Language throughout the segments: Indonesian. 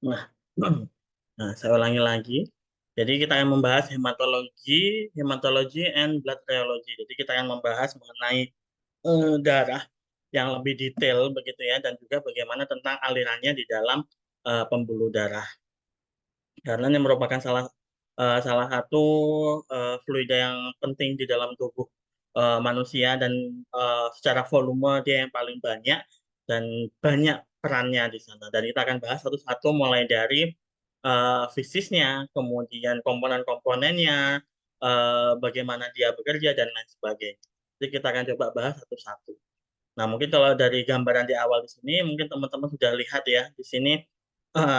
Nah, nah, saya ulangi lagi. Jadi kita akan membahas hematologi and blood rheology. Jadi kita akan membahas mengenai darah yang lebih detail begitu ya, dan juga bagaimana tentang alirannya di dalam pembuluh darah. Karena ini merupakan salah satu fluida yang penting di dalam tubuh manusia, dan secara volume dia yang paling banyak dan banyak perannya di sana. Dan kita akan bahas satu-satu mulai dari fisiknya, kemudian komponen-komponennya, bagaimana dia bekerja dan lain sebagainya. Jadi kita akan coba bahas satu-satu. Nah, mungkin kalau dari gambaran di awal di sini, mungkin teman-teman sudah lihat ya, di sini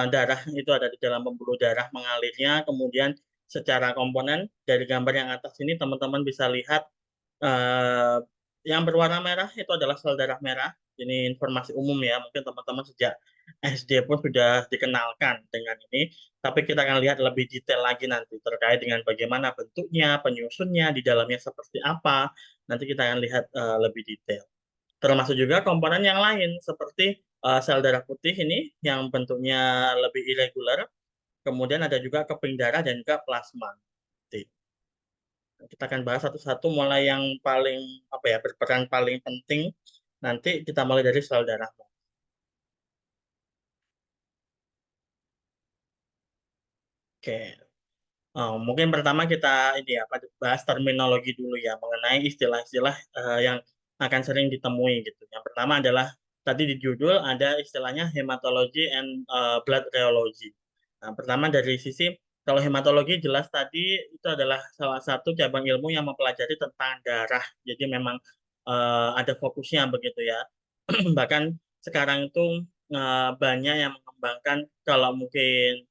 darah itu ada di dalam pembuluh darah mengalirnya, kemudian secara komponen dari gambar yang atas ini teman-teman bisa lihat eh, yang berwarna merah itu adalah sel darah merah. Ini informasi umum ya, mungkin teman-teman sejak SD pun sudah dikenalkan dengan ini, tapi kita akan lihat lebih detail lagi nanti terkait dengan bagaimana bentuknya, penyusunnya, di dalamnya seperti apa. Nanti kita akan lihat lebih detail. Termasuk juga komponen yang lain seperti sel darah putih ini yang bentuknya lebih irregular. Kemudian ada juga keping darah dan juga plasma. Jadi, kita akan bahas satu-satu mulai yang paling apa ya, berperan paling penting. Nanti kita mulai dari sel darah. Oke. Mungkin pertama kita ini apa, bahas terminologi dulu ya mengenai istilah-istilah yang akan sering ditemui gitu. Yang pertama adalah tadi di judul ada istilahnya hematology and blood rheology. Nah, pertama dari sisi kalau hematologi jelas tadi itu adalah salah satu cabang ilmu yang mempelajari tentang darah. Jadi memang ada fokusnya begitu ya. Bahkan sekarang itu banyak yang mengembangkan, kalau mungkin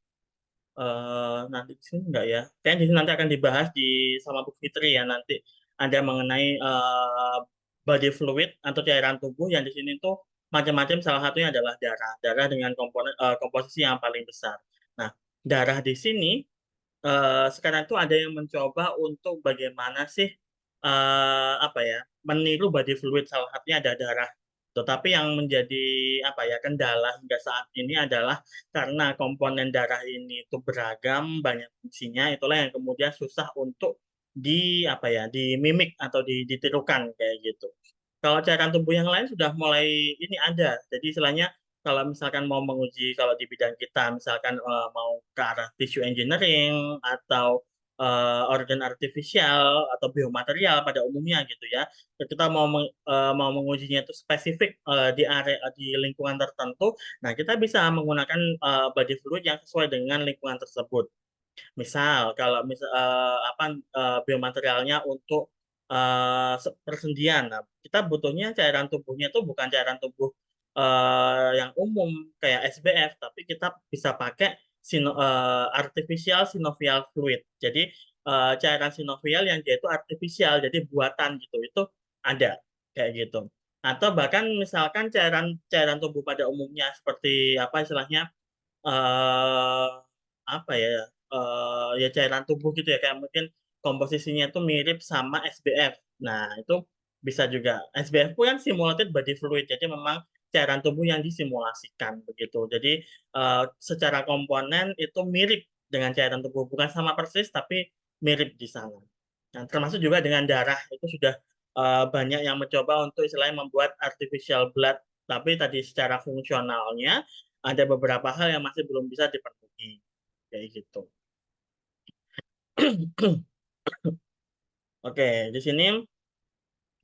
nanti di sini enggak ya. Kayaknya di sini nanti akan dibahas di sama Bu Fitri ya, nanti ada mengenai body fluid atau cairan tubuh yang di sini tuh macam-macam. Salah satunya adalah darah. Darah dengan komposisi yang paling besar. Nah, darah di sini sekarang tuh ada yang mencoba untuk bagaimana sih apa ya, meniru body fluid, salah satunya ada darah. Tetapi yang menjadi apa ya, kendala hingga saat ini adalah karena komponen darah ini itu beragam, banyak fungsinya, itulah yang kemudian susah untuk apa ya, dimimik atau ditirukan kayak gitu. Kalau cairan tubuh yang lain sudah mulai ini ada. Jadi istilahnya kalau misalkan mau menguji, kalau di bidang kita misalkan mau ke arah tissue engineering atau organ artifisial atau biomaterial pada umumnya gitu ya. Kita mau mengujinya itu spesifik di area di lingkungan tertentu. Nah, kita bisa menggunakan body fluid yang sesuai dengan lingkungan tersebut. Misal kalau apa biomaterialnya untuk persendian. Nah, kita butuhnya cairan tubuhnya itu bukan cairan tubuh yang umum kayak SBF, tapi kita bisa pakai artificial synovial fluid. Jadi cairan sinovial yang dia itu artifisial, jadi buatan gitu. Itu ada kayak gitu. Atau bahkan misalkan cairan cairan tubuh pada umumnya seperti apa istilahnya, eh apa ya, ya cairan tubuh gitu ya, kayak mungkin komposisinya itu mirip sama SBF. Nah, itu bisa juga. SBF pun kan simulated body fluid, jadi memang cairan tubuh yang disimulasikan begitu. Jadi secara komponen itu mirip dengan cairan tubuh, bukan sama persis tapi mirip di sana. Nah, termasuk juga dengan darah itu sudah banyak yang mencoba untuk istilahnya membuat artificial blood, tapi tadi secara fungsionalnya ada beberapa hal yang masih belum bisa dipenuhi kayak gitu. Oke, di sini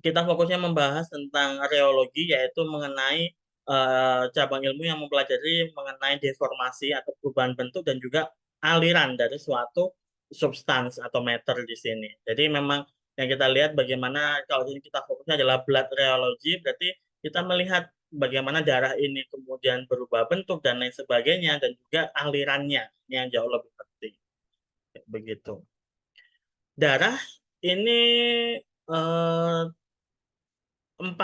kita fokusnya membahas tentang reologi, yaitu mengenai cabang ilmu yang mempelajari mengenai deformasi atau perubahan bentuk dan juga aliran dari suatu substans atau matter di sini. Jadi memang yang kita lihat bagaimana, kalau ini kita fokusnya adalah blood rheology, berarti kita melihat bagaimana darah ini kemudian berubah bentuk dan lain sebagainya, dan juga alirannya. Ini yang jauh lebih penting. Begitu. Darah ini eh, 40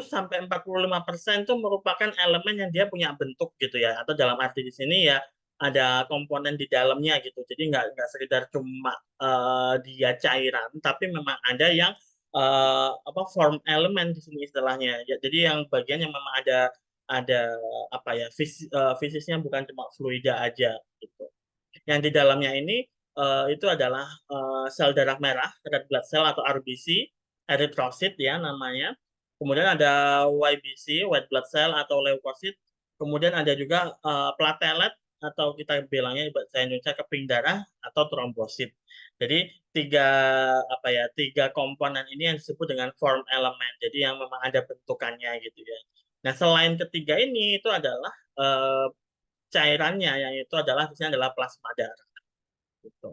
sampai 45% itu merupakan elemen yang dia punya bentuk gitu ya, atau dalam arti di sini ya ada komponen di dalamnya gitu. Jadi nggak sekedar cuma dia cairan, tapi memang ada yang apa form elemen di sini istilahnya. Ya, jadi yang bagian yang memang ada apa ya fisisnya bukan cuma fluida aja gitu. Yang di dalamnya ini itu adalah sel darah merah, red blood cell atau RBC, eritrosit ya namanya. Kemudian ada YBC, white blood cell atau leukosit. Kemudian ada juga platelet atau kita bilangnya bahasa Indonesia keping darah atau trombosit. Jadi tiga tiga komponen ini yang disebut dengan form element. Jadi yang memang ada bentukannya gitu ya. Nah, selain ketiga ini itu adalah cairannya yang itu adalah di sini adalah plasma darah gitu.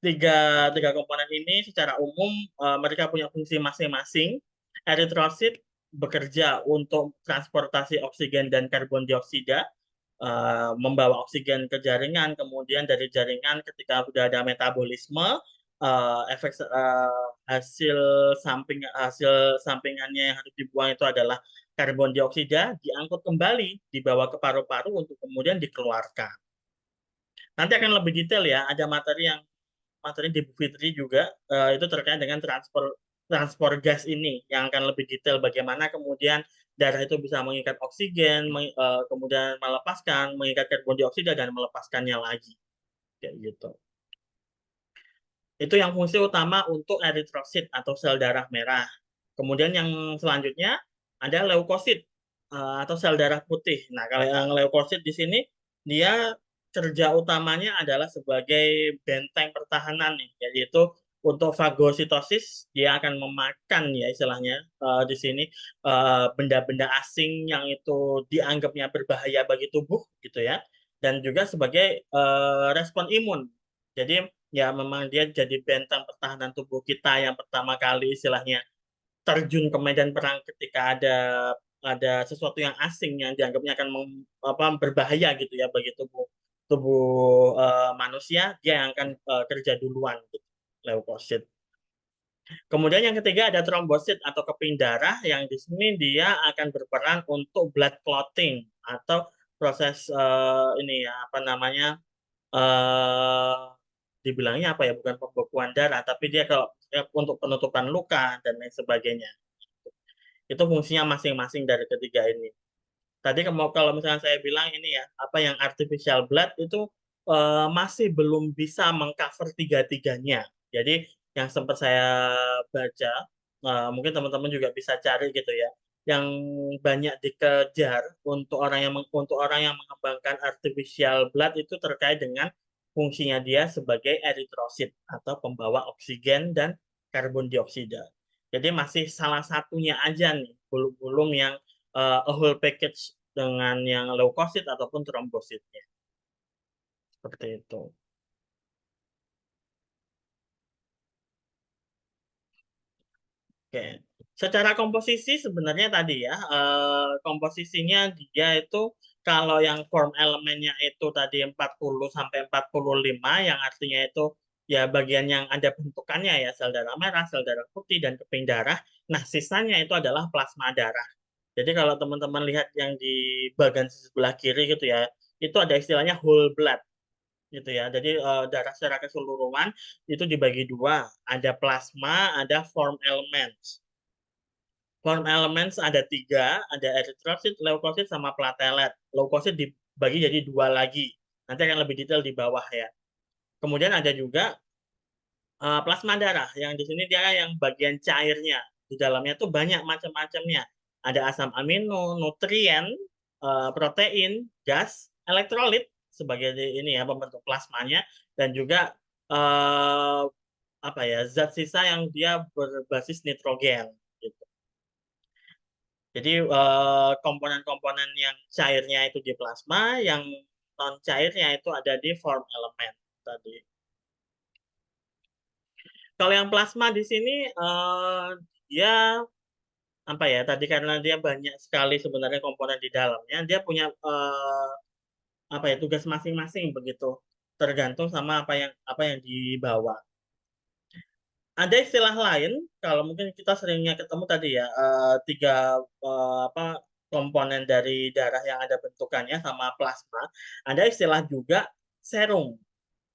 Tiga komponen ini secara umum mereka punya fungsi masing-masing. Eritrosit bekerja untuk transportasi oksigen dan karbon dioksida, membawa oksigen ke jaringan, kemudian dari jaringan ketika sudah ada metabolisme, efek hasil sampingannya yang harus dibuang itu adalah karbon dioksida, diangkut kembali, dibawa ke paru-paru untuk kemudian dikeluarkan. Nanti akan lebih detail ya, ada materi di Bu Fitri juga itu terkait dengan transport gas ini yang akan lebih detail bagaimana kemudian darah itu bisa mengikat oksigen, kemudian mengikat karbon dioksida dan melepaskannya lagi kayak gitu. Itu yang fungsi utama untuk eritrosit atau sel darah merah. Kemudian yang selanjutnya ada leukosit atau sel darah putih. Nah, kalau yang leukosit di sini dia kerja utamanya adalah sebagai benteng pertahanan nih, yaitu untuk fagositosis dia akan memakan ya istilahnya di sini benda-benda asing yang itu dianggapnya berbahaya bagi tubuh gitu ya, dan juga sebagai respon imun. Jadi ya memang dia jadi benteng pertahanan tubuh kita yang pertama kali istilahnya terjun ke medan perang ketika ada sesuatu yang asing yang dianggapnya akan berbahaya gitu ya bagi tubuh tubuh manusia, dia yang akan kerja duluan gitu, leukosit. Kemudian yang ketiga ada trombosit atau keping darah yang di sini dia akan berperan untuk blood clotting atau proses ini ya apa namanya eh dibilangnya apa ya, bukan pembekuan darah tapi dia kalau untuk penutupan luka dan lain sebagainya. Itu fungsinya masing-masing dari ketiga ini. Tadi kalau misalnya saya bilang ini ya apa yang artificial blood itu masih belum bisa mengcover tiga-tiganya. Jadi yang sempat saya baca mungkin teman-teman juga bisa cari gitu ya, yang banyak dikejar untuk orang yang mengembangkan artificial blood itu terkait dengan fungsinya dia sebagai eritrosit atau pembawa oksigen dan karbon dioksida. Jadi masih salah satunya aja nih, belum yang a whole package dengan yang leukosit ataupun trombositnya. Seperti itu. Oke. Secara komposisi sebenarnya tadi ya, komposisinya dia itu kalau yang form elemennya itu tadi 40 sampai 45 yang artinya itu ya bagian yang ada bentukannya ya sel darah merah, sel darah putih dan keping darah. Nah, sisanya itu adalah plasma darah. Jadi kalau teman-teman lihat yang di bagian sebelah kiri gitu ya, itu ada istilahnya whole blood gitu ya. Jadi darah secara keseluruhan itu dibagi dua, ada plasma, ada form elements. Form elements ada tiga, ada eritrosit, leukosit, sama platelet. Leukosit dibagi jadi dua lagi. Nanti akan lebih detail di bawah ya. Kemudian ada juga plasma darah, yang di sini dia yang bagian cairnya. Di dalamnya tuh banyak macam-macamnya. Ada asam amino, nutrien, protein, gas, elektrolit sebagai ini ya pembentuk plasmanya, dan juga eh, apa ya zat sisa yang dia berbasis nitrogen. Gitu. Jadi komponen-komponen yang cairnya itu di plasma, yang non cairnya itu ada di form elemen tadi. Kalau yang plasma di sini dia apa ya tadi karena dia banyak sekali sebenarnya komponen di dalamnya, dia punya apa ya tugas masing-masing begitu, tergantung sama apa yang dibawa. Ada istilah lain kalau mungkin kita seringnya ketemu tadi ya tiga apa komponen dari darah yang ada bentukannya sama plasma. Ada istilah juga serum.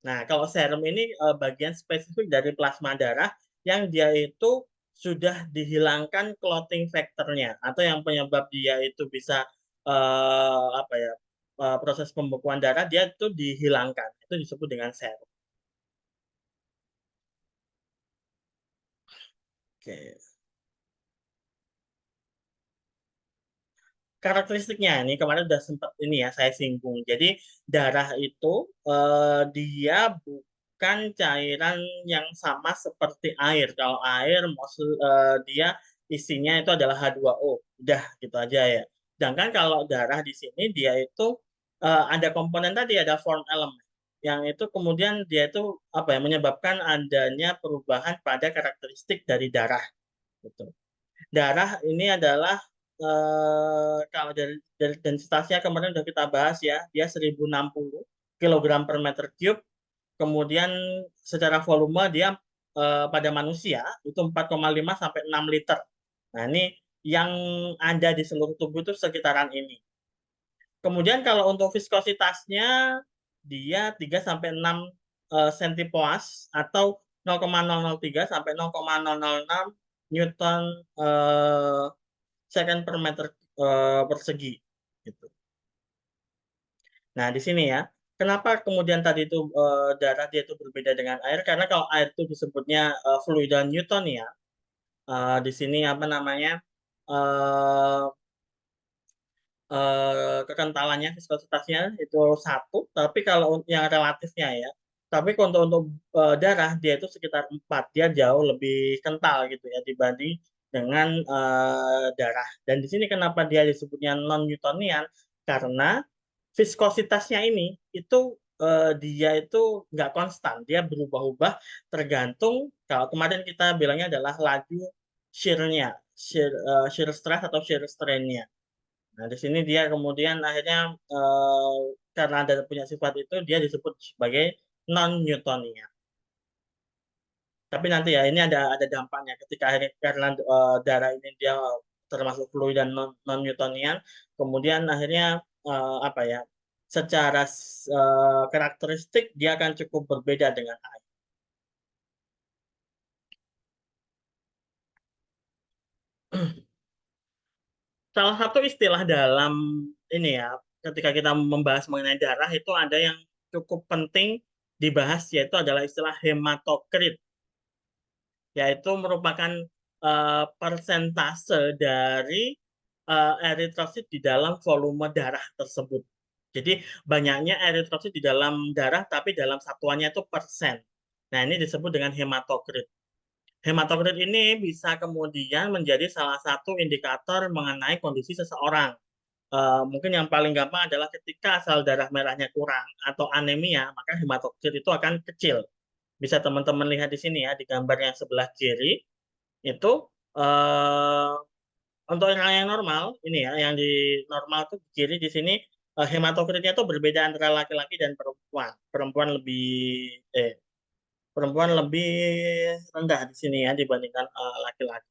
Nah, kalau serum ini bagian spesifik dari plasma darah yang dia itu sudah dihilangkan clotting factornya atau yang penyebab dia itu bisa apa ya, proses pembekuan darah dia itu dihilangkan. Itu disebut dengan serum. Oke. Karakteristiknya ini kemarin udah sempat ini ya saya singgung. Jadi darah itu dia bukan cairan yang sama seperti air. Kalau air dia isinya itu adalah H2O. Udah gitu aja ya. Sedangkan kalau darah di sini dia itu ada komponen tadi, ada form element yang itu kemudian dia itu apa ya, menyebabkan adanya perubahan pada karakteristik dari darah gitu. Darah ini adalah kalau dari densitasnya kemarin sudah kita bahas ya, dia 1060 kilogram per meter cube. Kemudian secara volume dia pada manusia itu 4,5 sampai 6 liter. Nah, ini yang ada di seluruh tubuh itu sekitaran ini. Kemudian kalau untuk viskositasnya dia 3 sampai 6 sentipoas atau 0,003 sampai 0,006 Newton second per meter persegi gitu. Nah, di sini ya. Kenapa kemudian tadi itu darah dia itu berbeda dengan air? Karena kalau air itu disebutnya fluida Newtonia. Di sini apa namanya? eh, Kekentalannya, viskositasnya itu satu, tapi kalau yang relatifnya ya, tapi untuk darah dia itu sekitar 4, dia jauh lebih kental gitu ya dibanding dengan darah. Dan di sini kenapa dia disebutnya non Newtonian? Karena viskositasnya ini itu dia itu nggak konstan, dia berubah-ubah tergantung, kalau kemarin kita bilangnya adalah laju shear-nya, shear stress atau shear strain-nya. Nah, di sini dia kemudian akhirnya karena ada punya sifat itu dia disebut sebagai non-Newtonian. Tapi nanti ya ini ada dampaknya ketika akhirnya karena darah ini dia termasuk fluid dan non-Newtonian, kemudian akhirnya apa ya? Secara karakteristik dia akan cukup berbeda dengan air. Salah satu istilah dalam ini ya, ketika kita membahas mengenai darah itu ada yang cukup penting dibahas yaitu adalah istilah hematokrit, yaitu merupakan persentase dari eritrosit di dalam volume darah tersebut. Jadi banyaknya eritrosit di dalam darah tapi dalam satuannya itu persen. Nah, ini disebut dengan hematokrit. Hematokrit ini bisa kemudian menjadi salah satu indikator mengenai kondisi seseorang. Mungkin yang paling gampang adalah ketika sel darah merahnya kurang atau anemia, maka hematokrit itu akan kecil. Bisa teman-teman lihat di sini ya, di gambar yang sebelah kiri, itu eh, untuk orang yang normal, ini ya, yang di normal tuh di kiri di sini, hematokritnya itu berbeda antara laki-laki dan perempuan. Eh, perempuan lebih rendah di sini ya dibandingkan laki-laki.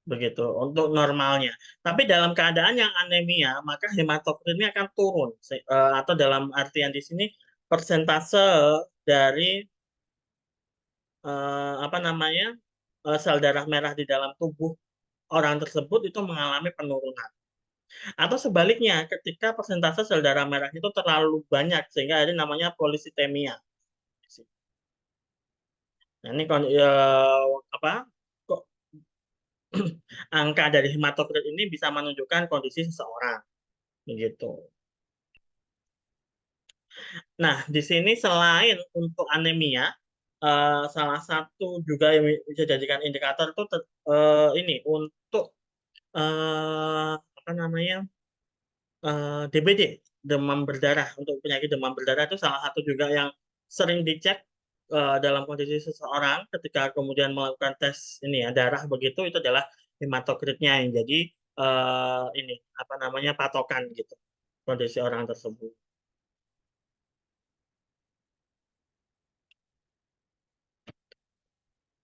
Begitu untuk normalnya. Tapi dalam keadaan yang anemia, maka hematokritnya akan turun. Atau dalam artian di sini persentase dari apa namanya sel darah merah di dalam tubuh orang tersebut itu mengalami penurunan. Atau sebaliknya, ketika persentase sel darah merah itu terlalu banyak sehingga ada namanya polisitemia. Nah, ini apa? Kok angka dari hematokrit ini bisa menunjukkan kondisi seseorang, begitu. Nah, di sini selain untuk anemia, salah satu juga yang bisa dijadikan indikator itu ini untuk apa namanya DBD, demam berdarah. Untuk penyakit demam berdarah itu salah satu juga yang sering dicek dalam kondisi seseorang ketika kemudian melakukan tes ini ya darah begitu, itu adalah hematokritnya yang jadi ini apa namanya patokan gitu kondisi orang tersebut.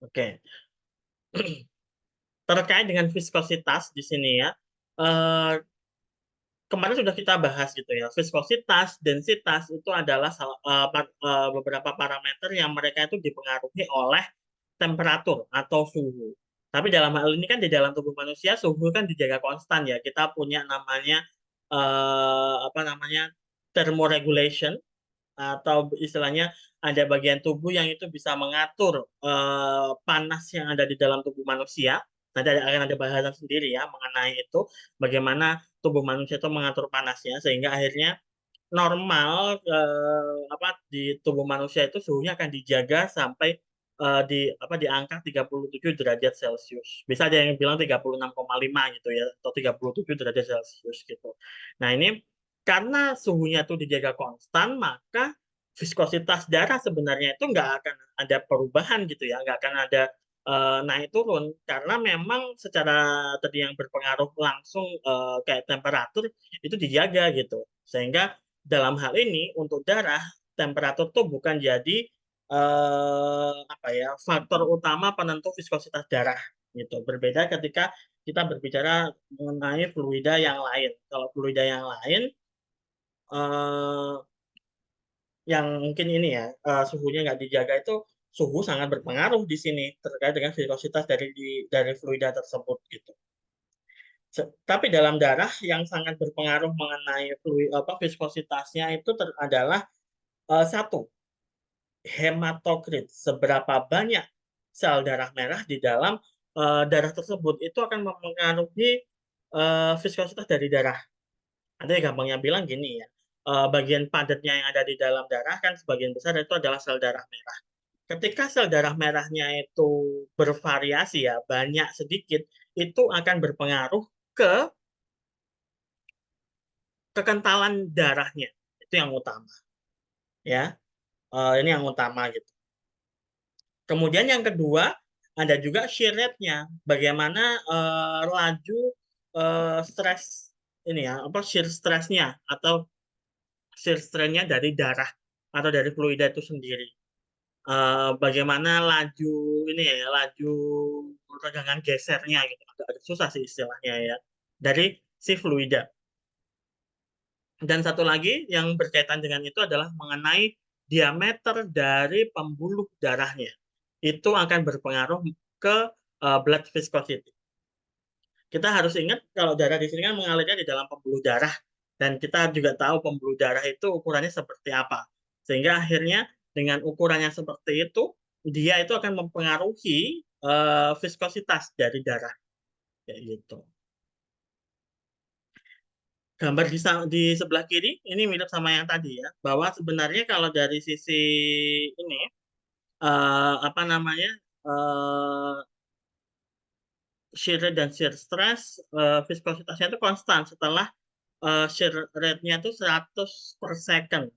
Oke. Terkait dengan viskositas di sini ya, eh, kemarin sudah kita bahas gitu ya, viskositas, densitas itu adalah beberapa parameter yang mereka itu dipengaruhi oleh temperatur atau suhu. Tapi dalam hal ini kan di dalam tubuh manusia suhu kan dijaga konstan ya. Kita punya namanya apa namanya thermoregulation atau istilahnya ada bagian tubuh yang itu bisa mengatur panas yang ada di dalam tubuh manusia. Nanti akan ada bahasan sendiri ya mengenai itu bagaimana tubuh manusia itu mengatur panasnya sehingga akhirnya normal apa di tubuh manusia itu suhunya akan dijaga sampai di apa di angka 37 derajat Celcius. Bisa ada yang bilang 36,5 gitu ya atau 37 derajat Celcius gitu. Nah, ini karena suhunya itu dijaga konstan, maka viskositas darah sebenarnya itu nggak akan ada perubahan gitu ya, nggak akan ada naik turun karena memang secara tadi yang berpengaruh langsung kayak temperatur itu dijaga gitu. Sehingga dalam hal ini untuk darah temperatur tuh bukan jadi apa ya faktor utama penentu viskositas darah gitu. Berbeda ketika kita berbicara mengenai fluida yang lain. Kalau fluida yang lain eh, yang mungkin ini ya suhunya nggak dijaga itu suhu sangat berpengaruh di sini terkait dengan viskositas dari fluida tersebut gitu. Tapi dalam darah yang sangat berpengaruh mengenai fluid apa viskositasnya itu adalah satu hematokrit, seberapa banyak sel darah merah di dalam darah tersebut itu akan mempengaruhi viskositas dari darah. Ada yang gampangnya bilang gini ya, bagian padatnya yang ada di dalam darah kan sebagian besar itu adalah sel darah merah. Ketika sel darah merahnya itu bervariasi ya, banyak sedikit, itu akan berpengaruh ke kekentalan darahnya. Itu yang utama, ya. Ini yang utama gitu. Kemudian yang kedua ada juga shear rate-nya. Bagaimana laju stres ini ya, apa shear stress-nya atau shear strain-nya dari darah atau dari fluida itu sendiri. Bagaimana laju ini ya, laju regangan gesernya gitu. Agak susah sih istilahnya ya. Dari si fluida. Dan satu lagi yang berkaitan dengan itu adalah mengenai diameter dari pembuluh darahnya. Itu akan berpengaruh ke blood viscosity. Kita harus ingat kalau darah di sini kan mengalirnya di dalam pembuluh darah dan kita juga tahu pembuluh darah itu ukurannya seperti apa. Sehingga akhirnya dengan ukuran yang seperti itu dia itu akan mempengaruhi viskositas dari darah kayak gitu. Gambar di sebelah kiri ini mirip sama yang tadi ya, bahwa sebenarnya kalau dari sisi ini apa namanya shear rate dan shear stress viskositasnya itu konstan setelah shear rate-nya itu 100 per second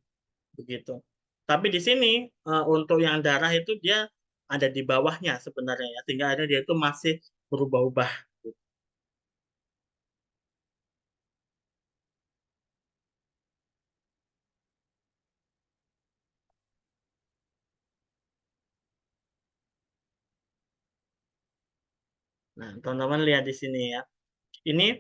begitu. Tapi di sini untuk yang darah itu dia ada di bawahnya sebenarnya ya, sehingga akhirnya dia itu masih berubah-ubah. Nah, teman-teman lihat di sini ya. Ini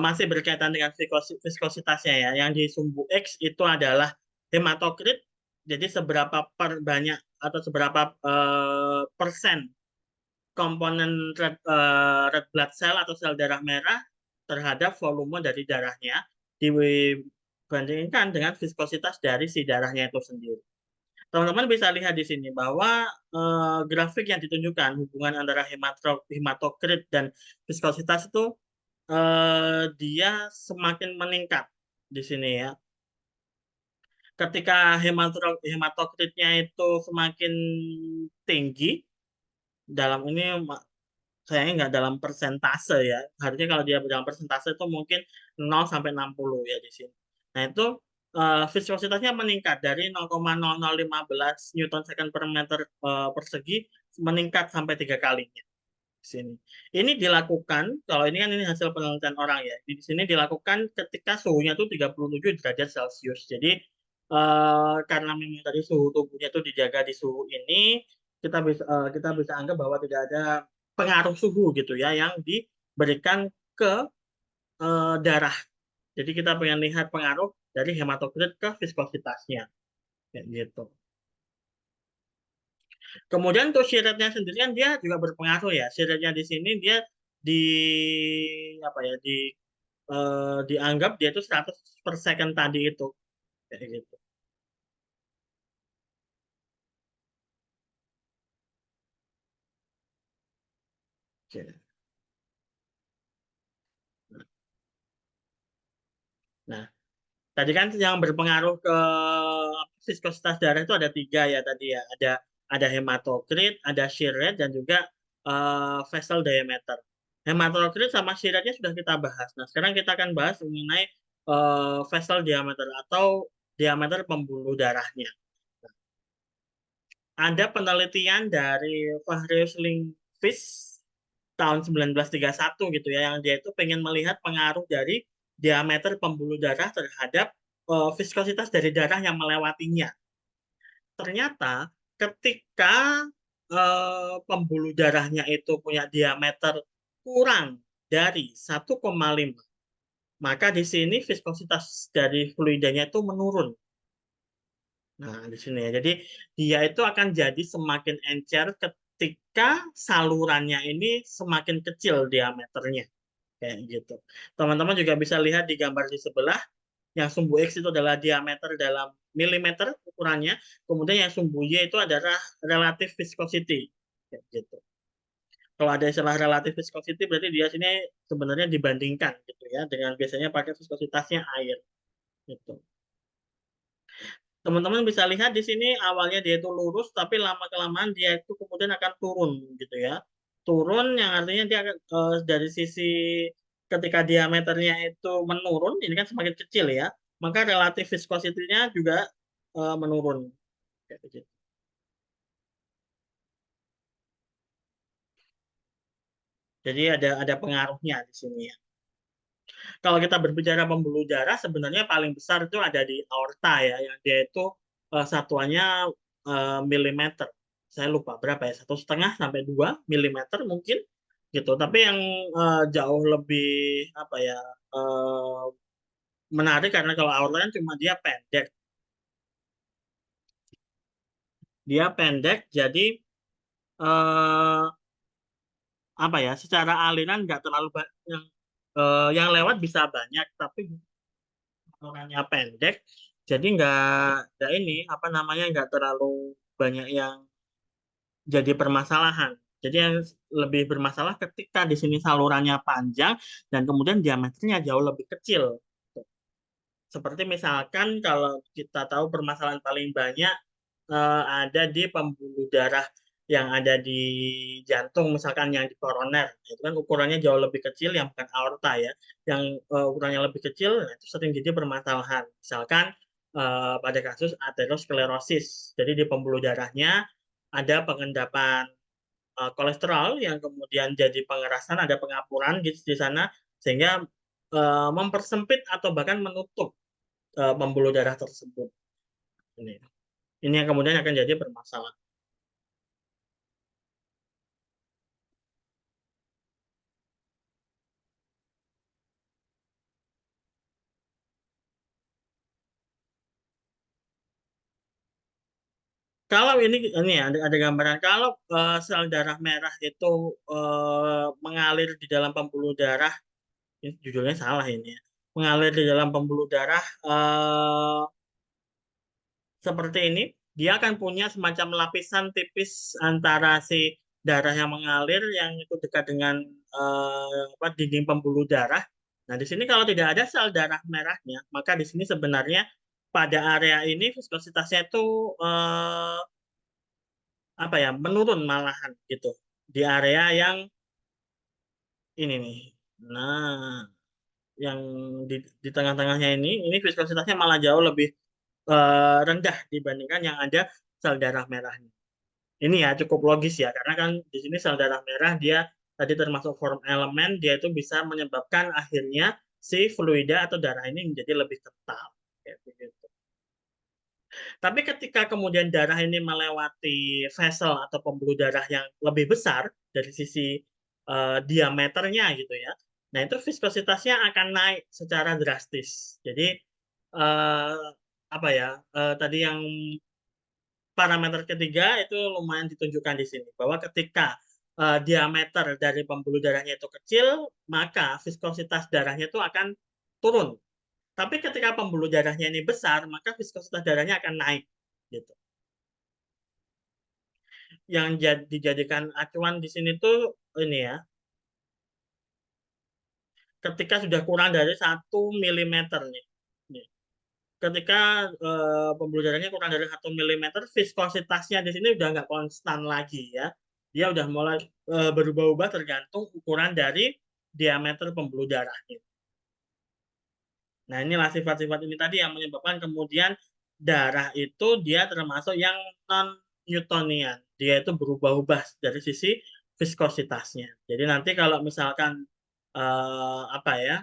masih berkaitan dengan viskositasnya ya. Yang di sumbu X itu adalah hematokrit. Jadi seberapa banyak atau seberapa persen komponen red blood cell atau sel darah merah terhadap volume dari darahnya dibandingkan dengan viskositas dari si darahnya itu sendiri. Teman-teman bisa lihat di sini bahwa grafik yang ditunjukkan hubungan antara hematokrit dan viskositas itu dia semakin meningkat di sini ya. Ketika hematokritnya itu semakin tinggi, dalam ini sayangnya nggak dalam persentase ya. Harusnya kalau dia dalam persentase itu mungkin 0 sampai 60 ya di sini. Nah, itu viskositasnya meningkat dari 0,0015 Newton second per meter persegi meningkat sampai 3 kalinya di sini. Ini dilakukan, kalau ini kan ini hasil penelitian orang ya. Di sini dilakukan ketika suhunya itu 37 derajat Celcius. Jadi karena memang tadi suhu tubuhnya itu dijaga di suhu ini, kita bisa anggap bahwa tidak ada pengaruh suhu gitu ya yang diberikan ke darah. Jadi kita pengen lihat pengaruh dari hematokrit ke viskositasnya kayak gitu. Kemudian untuk shear rate-nya sendiri kan dia juga berpengaruh ya. Shear rate-nya di sini dia di apa ya dianggap dia itu 100 per second tadi itu kayak gitu. Oke. Nah, tadi kan yang berpengaruh ke viskositas darah itu ada tiga ya tadi ya. Ada hematokrit, ada shear rate, dan juga vessel diameter. Hematokrit sama shear rate-nya sudah kita bahas. Nah, sekarang kita akan bahas mengenai vessel diameter atau diameter pembuluh darahnya. Ada penelitian dari Fahrius Lindqvist tahun 1931 gitu ya, yang dia itu pengen melihat pengaruh dari diameter pembuluh darah terhadap viskositas dari darah yang melewatinya. Ternyata ketika pembuluh darahnya itu punya diameter kurang dari 1,5, maka di sini viskositas dari fluidanya itu menurun. Nah, di sini ya. Jadi dia itu akan jadi semakin encer ketika salurannya ini semakin kecil diameternya. Kayak gitu. Teman-teman juga bisa lihat di gambar di sebelah, yang sumbu X itu adalah diameter dalam milimeter ukurannya, kemudian yang sumbu Y itu adalah relative viscosity. Kayak gitu. Kalau ada istilah relative viscosity berarti dia sini sebenarnya dibandingkan gitu ya dengan biasanya pakai viskositasnya air gitu. Teman-teman bisa lihat di sini awalnya dia itu lurus, tapi lama kelamaan dia itu kemudian akan turun gitu ya. Turun yang artinya dia akan dari sisi ketika diameternya itu menurun, ini kan semakin kecil ya, maka relatif viscosity-nya juga menurun. Kayak gitu. Jadi ada pengaruhnya di sini ya. Kalau kita berbicara pembuluh darah, sebenarnya paling besar itu ada di aorta ya, yang dia itu satuannya milimeter. Saya lupa berapa ya, 1,5 sampai 2 milimeter mungkin gitu. Tapi yang jauh lebih apa ya eh, menarik karena kalau aorta kan cuma dia pendek, jadi eh, apa ya, secara aliran nggak terlalu banyak yang lewat bisa banyak, tapi orangnya pendek, jadi nggak ini apa namanya nggak terlalu banyak yang jadi permasalahan. Jadi yang lebih bermasalah ketika di sini salurannya panjang dan kemudian diameternya jauh lebih kecil. Seperti misalkan kalau kita tahu permasalahan paling banyak ada di pembuluh darah yang ada di jantung, misalkan yang di koroner, itu kan ukurannya jauh lebih kecil, yang bukan aorta ya, yang ukurannya lebih kecil, nah, itu sering jadi permasalahan. Misalkan pada kasus aterosklerosis, jadi di pembuluh darahnya ada pengendapan kolesterol yang kemudian jadi pengerasan, ada pengapuran gitu di sana, sehingga mempersempit atau bahkan menutup pembuluh darah tersebut. Ini yang kemudian akan jadi bermasalah. Kalau ini ya ada gambaran kalau sel darah merah itu mengalir di dalam pembuluh darah, ini judulnya salah ini ya. Mengalir di dalam pembuluh darah seperti ini, dia akan punya semacam lapisan tipis antara si darah yang mengalir yang itu dekat dengan dinding pembuluh darah. Nah, di sini kalau tidak ada sel darah merahnya, maka di sini sebenarnya pada area ini viskositasnya itu apa ya menurun malahan gitu di area yang ini nih. Nah, yang di tengah-tengahnya ini viskositasnya malah jauh lebih rendah dibandingkan yang ada sel darah merahnya. Ini ya cukup logis ya, karena kan di sini sel darah merah dia tadi termasuk form elemen, dia itu bisa menyebabkan akhirnya si fluida atau darah ini menjadi lebih kental. Kayak begitu. Tapi ketika kemudian darah ini melewati vessel atau pembuluh darah yang lebih besar dari sisi diameternya gitu ya, nah itu viskositasnya akan naik secara drastis. Jadi eh, apa ya tadi yang parameter ketiga itu lumayan ditunjukkan di sini bahwa ketika diameter dari pembuluh darahnya itu kecil, maka viskositas darahnya itu akan turun. Tapi ketika pembuluh darahnya ini besar, maka viskositas darahnya akan naik. Gitu. Yang dijadikan acuan di sini tuh ini ya, ketika sudah kurang dari 1 mm nih. Nih. Ketika pembuluh darahnya kurang dari 1 mm, viskositasnya di sini udah nggak konstan lagi ya. Dia udah mulai berubah-ubah tergantung ukuran dari diameter pembuluh darahnya. Nah, inilah sifat-sifat ini tadi yang menyebabkan kemudian darah itu dia termasuk yang non-Newtonian. Dia itu berubah-ubah dari sisi viskositasnya. Jadi nanti kalau misalkan apa ya,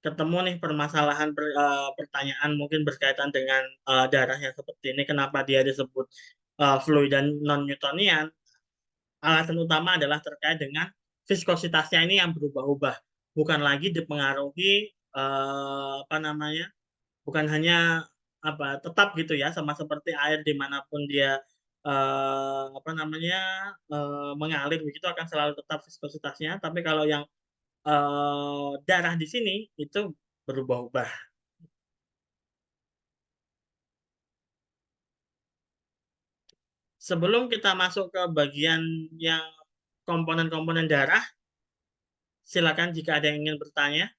ketemu nih permasalahan pertanyaan mungkin berkaitan dengan darah yang seperti ini, kenapa dia disebut fluid dan non-Newtonian? Alasan utama adalah terkait dengan viskositasnya ini yang berubah-ubah, bukan lagi dipengaruhi apa namanya, bukan hanya apa tetap gitu ya, sama seperti air dimanapun dia apa namanya mengalir begitu akan selalu tetap viskositasnya, tapi kalau yang darah di sini itu berubah-ubah. Sebelum kita masuk ke bagian yang komponen-komponen darah, silakan jika ada yang ingin bertanya.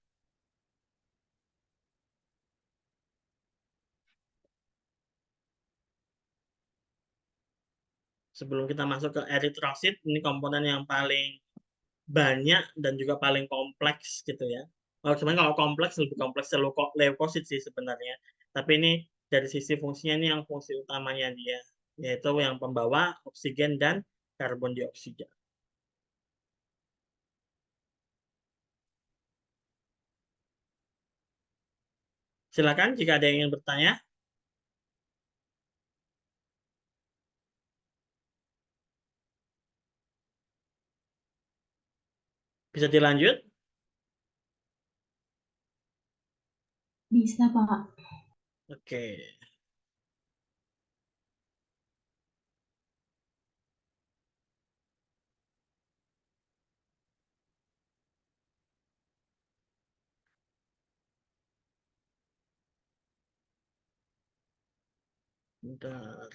Sebelum kita masuk ke eritrosit, ini komponen yang paling banyak dan juga paling kompleks gitu ya. Oh, sebenarnya kalau kompleks lebih kompleks leukosit sih sebenarnya. Tapi ini dari sisi fungsinya ini yang fungsi utamanya dia, yaitu yang pembawa oksigen dan karbon dioksida. Silakan jika ada yang ingin bertanya, bisa dilanjut. Bisa, Pak. Oke, bentar.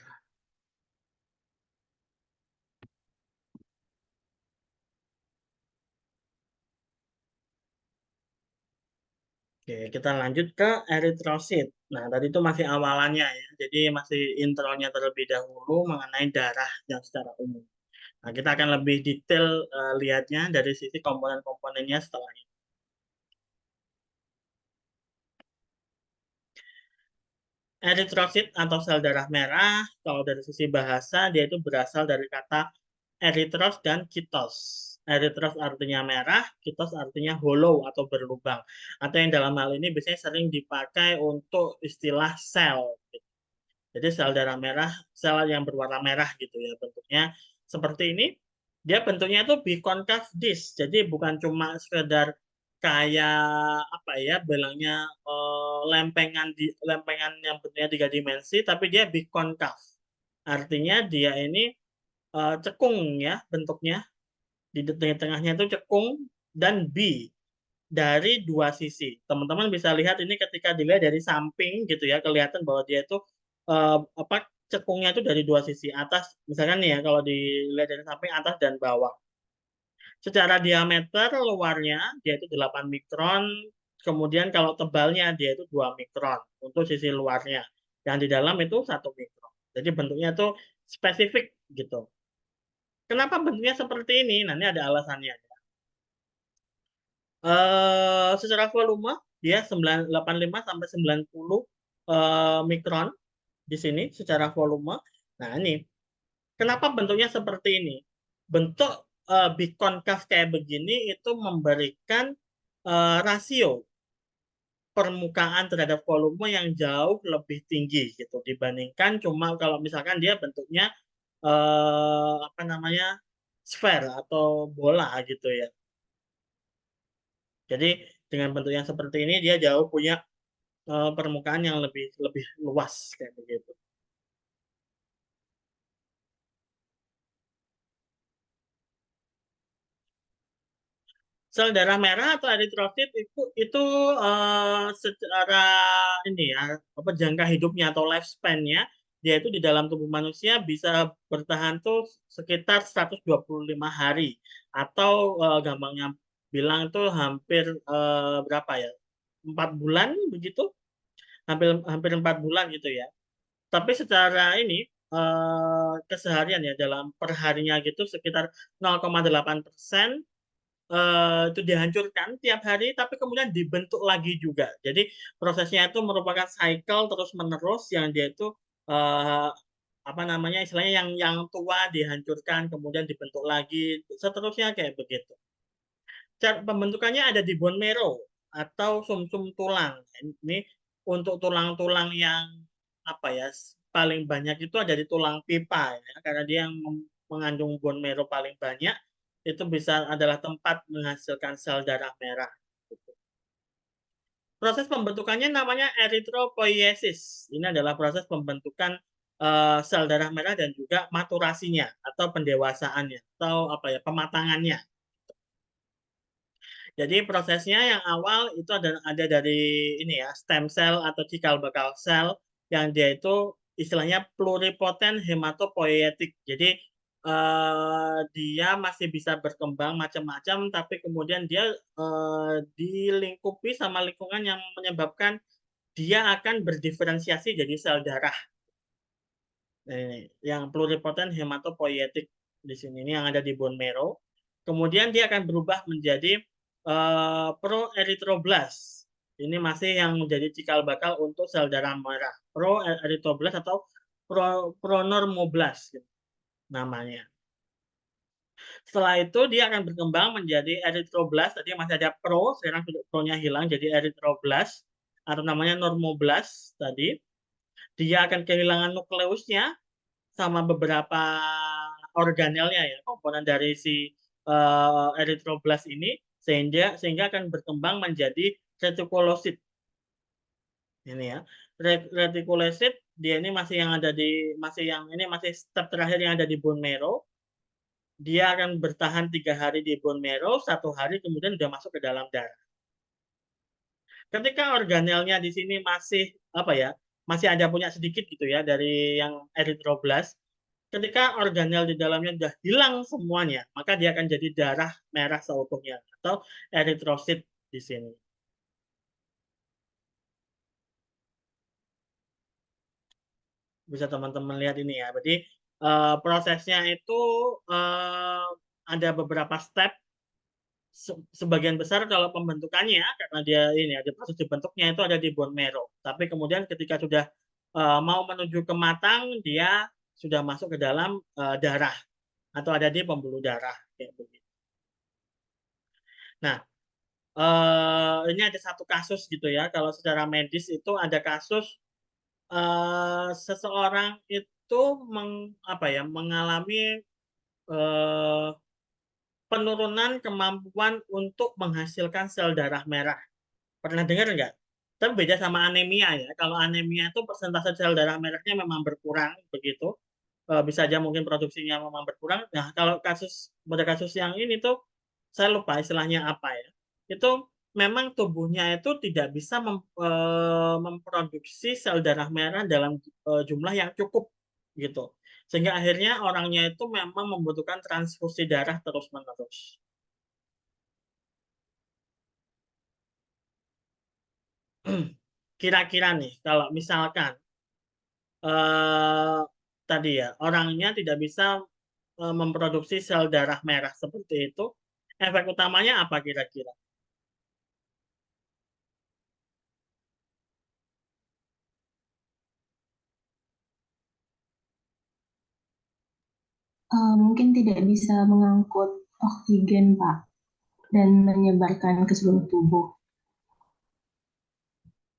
Oke, kita lanjut ke eritrosit. Nah, tadi itu masih awalannya ya. Jadi masih intronya terlebih dahulu mengenai darah yang secara umum. Nah, kita akan lebih detail lihatnya dari sisi komponen-komponennya setelah ini. Eritrosit atau sel darah merah, kalau dari sisi bahasa, dia itu berasal dari kata eritros dan kitos. Eritros artinya merah, kitos artinya hollow atau berlubang. Atau yang dalam hal ini biasanya sering dipakai untuk istilah sel. Jadi sel darah merah, sel yang berwarna merah gitu ya bentuknya seperti ini. Dia bentuknya itu biconsave disk. Jadi bukan cuma sekedar kayak apa ya bilangnya lempengan yang bentuknya 3 dimensi, tapi dia biconsave. Artinya dia ini cekung ya bentuknya. Di tengah-tengahnya itu cekung dan B dari dua sisi. Teman-teman bisa lihat ini ketika dilihat dari samping gitu ya, kelihatan bahwa dia itu apa cekungnya itu dari dua sisi atas. Misalkan nih ya, kalau dilihat dari samping atas dan bawah. Secara diameter luarnya dia itu 8 mikron, kemudian kalau tebalnya dia itu 2 mikron untuk sisi luarnya. Yang di dalam itu 1 mikron. Jadi bentuknya itu spesifik gitu. Kenapa bentuknya seperti ini? Nah, ini ada alasannya. Secara volume dia 85 sampai 90 mikron di sini secara volume. Nah, ini kenapa bentuknya seperti ini? Bentuk bikonkaf kayak begini itu memberikan rasio permukaan terhadap volume yang jauh lebih tinggi gitu dibandingkan cuma kalau misalkan dia bentuknya apa namanya sphere atau bola gitu ya. Jadi dengan bentuk yang seperti ini dia jauh punya permukaan yang lebih lebih luas kayak begitu. Sel darah merah atau eritrosit itu secara ini ya apa jangka hidupnya atau lifespan-nya dia itu di dalam tubuh manusia bisa bertahan tuh sekitar 125 hari atau gampangnya bilang tuh hampir berapa ya 4 bulan begitu hampir hampir 4 bulan gitu ya. Tapi secara ini keseharian ya dalam perharinya gitu sekitar 0,8% itu dihancurkan tiap hari, tapi kemudian dibentuk lagi juga. Jadi prosesnya itu merupakan cycle terus menerus yang dia itu eh, apa namanya istilahnya yang tua dihancurkan kemudian dibentuk lagi seterusnya kayak begitu. Cara pembentukannya ada di bone marrow atau sumsum tulang. Ini untuk tulang-tulang yang apa ya paling banyak itu ada di tulang pipa ya karena dia yang mengandung bone marrow paling banyak itu bisa adalah tempat menghasilkan sel darah merah. Proses pembentukannya namanya erythropoiesis. Ini adalah proses pembentukan sel darah merah dan juga maturasinya atau pendewasaannya atau apa ya pematangannya. Jadi prosesnya yang awal itu ada dari ini ya stem cell atau cikal bakal sel yang dia itu istilahnya pluripotent hematopoietik. Jadi dia masih bisa berkembang macam-macam, tapi kemudian dia dilingkupi sama lingkungan yang menyebabkan dia akan berdiferensiasi jadi sel darah. Yang pluripotent hematopoietik di sini ini yang ada di bone marrow. Kemudian dia akan berubah menjadi proerythroblast. Ini masih yang menjadi cikal bakal untuk sel darah merah. Proerythroblast atau pronormoblast gitu, namanya. Setelah itu dia akan berkembang menjadi erythroblast. Tadi masih ada pro, sekarang pro-nya hilang jadi erythroblast atau namanya normoblast tadi. Dia akan kehilangan nukleusnya sama beberapa organelnya ya, komponen dari si erythroblast ini sehingga akan berkembang menjadi retikulosit. Ini ya. Retikulosit dia ini masih yang ada di masih yang ini masih step terakhir yang ada di bone marrow. Dia akan bertahan 3 hari di bone marrow, 1 hari kemudian sudah masuk ke dalam darah. Ketika organelnya di sini masih apa ya, masih ada punya sedikit gitu ya dari yang erythroblast. Ketika organel di dalamnya sudah hilang semuanya, maka dia akan jadi darah merah seutuhnya atau eritrosit di sini. Bisa teman-teman lihat ini ya. Jadi prosesnya itu eh, ada beberapa step. Sebagian besar kalau pembentukannya karena dia ini ada proses dibentuknya itu ada di bone marrow. Tapi kemudian ketika sudah mau menuju ke matang, dia sudah masuk ke dalam darah atau ada di pembuluh darah kayak begitu. Nah, ini ada satu kasus gitu ya. Kalau secara medis itu ada kasus seseorang itu apa ya mengalami eh, penurunan kemampuan untuk menghasilkan sel darah merah. Pernah dengar nggak? Tapi beda sama anemia ya. Kalau anemia itu persentase sel darah merahnya memang berkurang begitu. Bisa aja mungkin produksinya memang berkurang. Nah, kalau pada kasus yang ini tuh saya lupa istilahnya apa ya. Itu memang tubuhnya itu tidak bisa memproduksi sel darah merah dalam jumlah yang cukup gitu. Sehingga akhirnya orangnya itu memang membutuhkan transfusi darah terus-menerus. Kira-kira nih, kalau misalkan eh, tadi ya orangnya tidak bisa memproduksi sel darah merah seperti itu, efek utamanya apa kira-kira? Mungkin tidak bisa mengangkut oksigen, Pak, dan menyebarkan ke seluruh tubuh.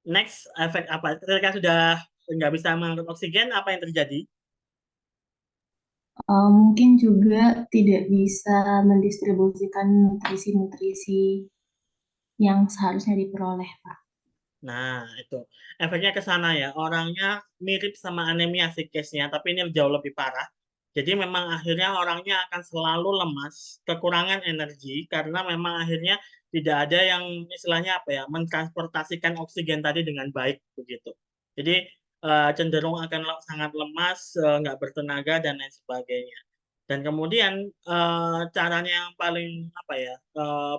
Next, efek apa? Ketika sudah nggak bisa mengangkut oksigen, apa yang terjadi? Mungkin juga tidak bisa mendistribusikan nutrisi-nutrisi yang seharusnya diperoleh, Pak. Nah, itu efeknya ke sana ya. Orangnya mirip sama anemia sih case-nya, tapi ini jauh lebih parah. Jadi memang akhirnya orangnya akan selalu lemas, kekurangan energi karena memang akhirnya tidak ada yang istilahnya apa ya, mentransportasikan oksigen tadi dengan baik begitu. Jadi cenderung akan sangat lemas, nggak bertenaga dan lain sebagainya. Dan kemudian caranya yang paling apa ya,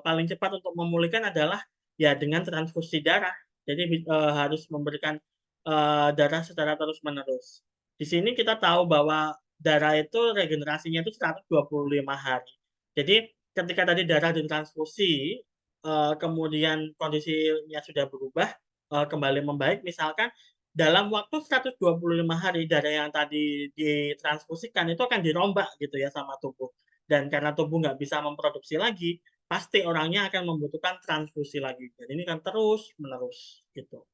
paling cepat untuk memulihkan adalah ya dengan transfusi darah. Jadi harus memberikan darah secara terus-menerus. Di sini kita tahu bahwa darah itu regenerasinya itu 125 hari. Jadi ketika tadi darah ditransfusi, kemudian kondisinya sudah berubah, kembali membaik, misalkan dalam waktu 125 hari darah yang tadi ditransfusikan itu akan dirombak gitu ya sama tubuh. Dan karena tubuh nggak bisa memproduksi lagi, pasti orangnya akan membutuhkan transfusi lagi. Dan ini kan terus menerus gitu.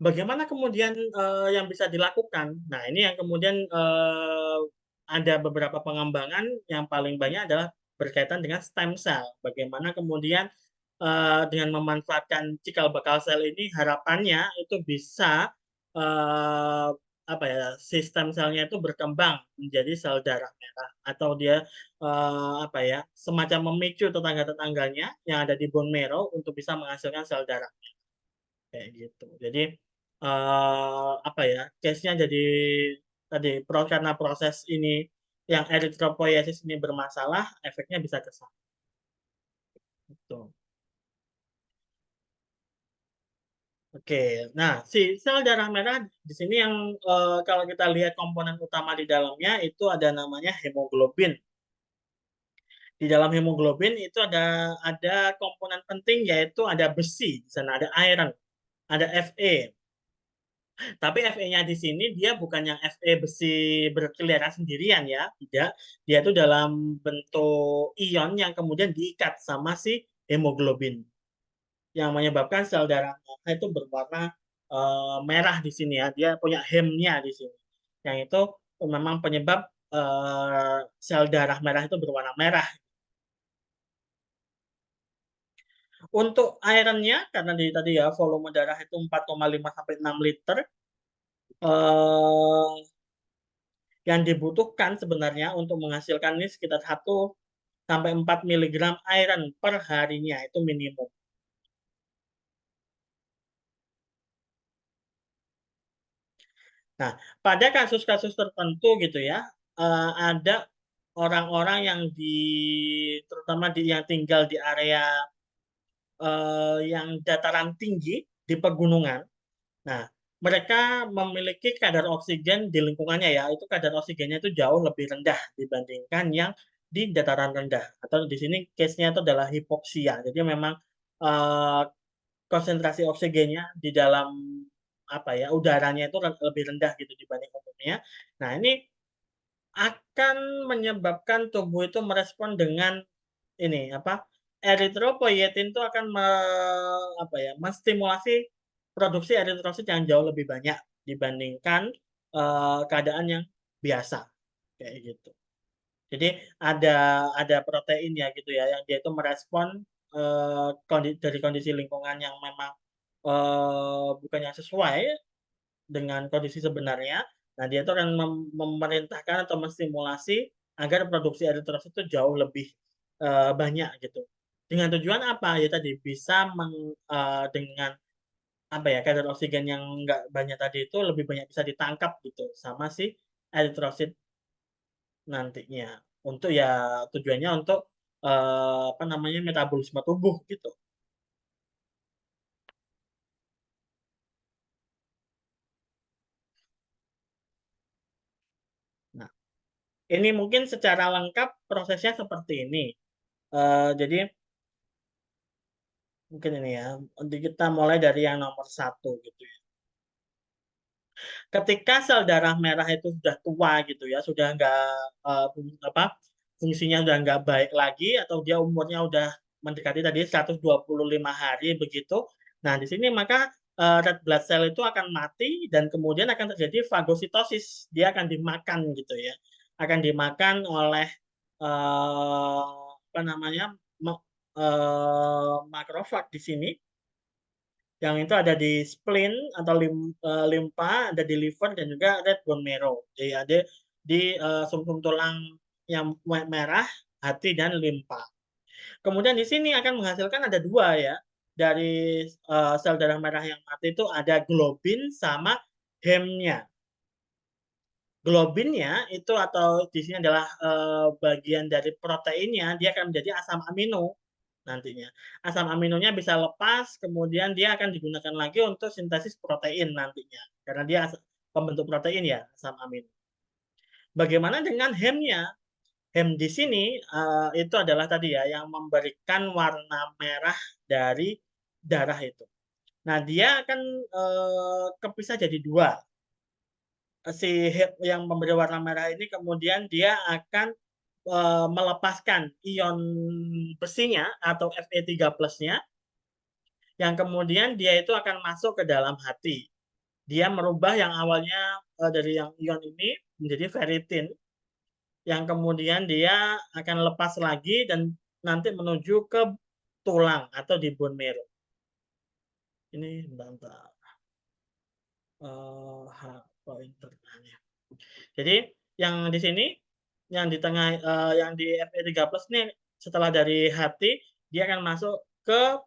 Bagaimana kemudian yang bisa dilakukan? Nah, ini yang kemudian ada beberapa pengembangan yang paling banyak adalah berkaitan dengan stem cell. Bagaimana kemudian dengan memanfaatkan cikal bakal sel ini harapannya itu bisa eh, apa ya sistem selnya itu berkembang menjadi sel darah merah atau dia apa ya semacam memicu tetangga-tetangganya yang ada di bone marrow untuk bisa menghasilkan sel darah kayak gitu. Jadi apa ya case-nya jadi tadi karena proses ini yang erythropoiesis ini bermasalah, efeknya bisa ke sana. Gitu. Oke, nah si sel darah merah di sini yang kalau kita lihat komponen utama di dalamnya itu ada namanya hemoglobin. Di dalam hemoglobin itu ada komponen penting yaitu ada besi, di sana ada iron, ada Fe. Tapi Fe-nya di sini dia bukan yang Fe besi berkeliaran sendirian ya, tidak. Dia itu dalam bentuk ion yang kemudian diikat sama si hemoglobin yang menyebabkan sel darah merah itu berwarna merah di sini ya. Dia punya hemnya di sini. Yang itu memang penyebab sel darah merah itu berwarna merah. Untuk ironnya karena di tadi ya volume darah itu 4,5 sampai 6 liter eh, yang dibutuhkan sebenarnya untuk menghasilkan ini sekitar 1 sampai 4 miligram iron per harinya itu minimum. Nah, pada kasus-kasus tertentu gitu ya, ada orang-orang yang terutama yang tinggal di area yang dataran tinggi di pegunungan. Nah, mereka memiliki kadar oksigen di lingkungannya ya, itu kadar oksigennya itu jauh lebih rendah dibandingkan yang di dataran rendah. Atau di sini case-nya itu adalah hipoksia. Jadi memang eh, konsentrasi oksigennya di dalam apa ya udaranya itu lebih rendah gitu dibanding umumnya. Nah, ini akan menyebabkan tubuh itu merespon dengan ini apa eritropoietin itu akan apa ya menstimulasi produksi eritrosit yang jauh lebih banyak dibandingkan keadaan yang biasa kayak gitu. Jadi ada ada protein ya gitu ya yang dia itu merespon dari kondisi lingkungan yang memang bukan yang sesuai dengan kondisi sebenarnya. Nah, dia itu akan memerintahkan atau menstimulasi agar produksi eritrosit itu jauh lebih banyak gitu. Dengan tujuan apa? Ya tadi bisa dengan apa ya kadar oksigen yang nggak banyak tadi itu lebih banyak bisa ditangkap gitu sama si eritrosit nantinya. Untuk ya tujuannya untuk apa namanya metabolisme tubuh gitu. Nah, ini mungkin secara lengkap prosesnya seperti ini. Jadi mungkin ini ya, nanti kita mulai dari yang nomor satu gitu ya. Ketika sel darah merah itu sudah tua gitu ya, sudah nggak apa fungsinya sudah nggak baik lagi atau dia umurnya udah mendekati tadi 125 hari begitu. Nah, di sini maka red blood cell itu akan mati dan kemudian akan terjadi fagositosis. Dia akan dimakan gitu ya. Akan dimakan oleh apa namanya makrofag di sini Yang itu ada di spleen atau limpa, ada di liver dan juga red bone marrow. Jadi ada di sumsum tulang yang merah, hati dan limpa. Kemudian di sini akan menghasilkan ada dua ya. Dari sel darah merah yang mati itu ada globin sama hemnya. Globinnya itu atau di sini adalah bagian dari proteinnya, dia akan menjadi asam amino nantinya. Asam aminonya bisa lepas, kemudian dia akan digunakan lagi untuk sintesis protein nantinya. Karena dia pembentuk protein ya, asam amino. Bagaimana dengan hemnya? Hem di sini itu adalah tadi ya, yang memberikan warna merah dari darah itu. Nah, dia akan kepisah jadi dua. Si hem yang memberi warna merah ini kemudian dia akan melepaskan ion besinya atau Fe3 plusnya yang kemudian dia itu akan masuk ke dalam hati. Dia merubah yang awalnya dari yang ion ini menjadi ferritin yang kemudian dia akan lepas lagi dan nanti menuju ke tulang atau di bone marrow. Ini bentar. Pointernya. Jadi yang di sini, yang di tengah, yang di Fe3 plus ini setelah dari hati dia akan masuk ke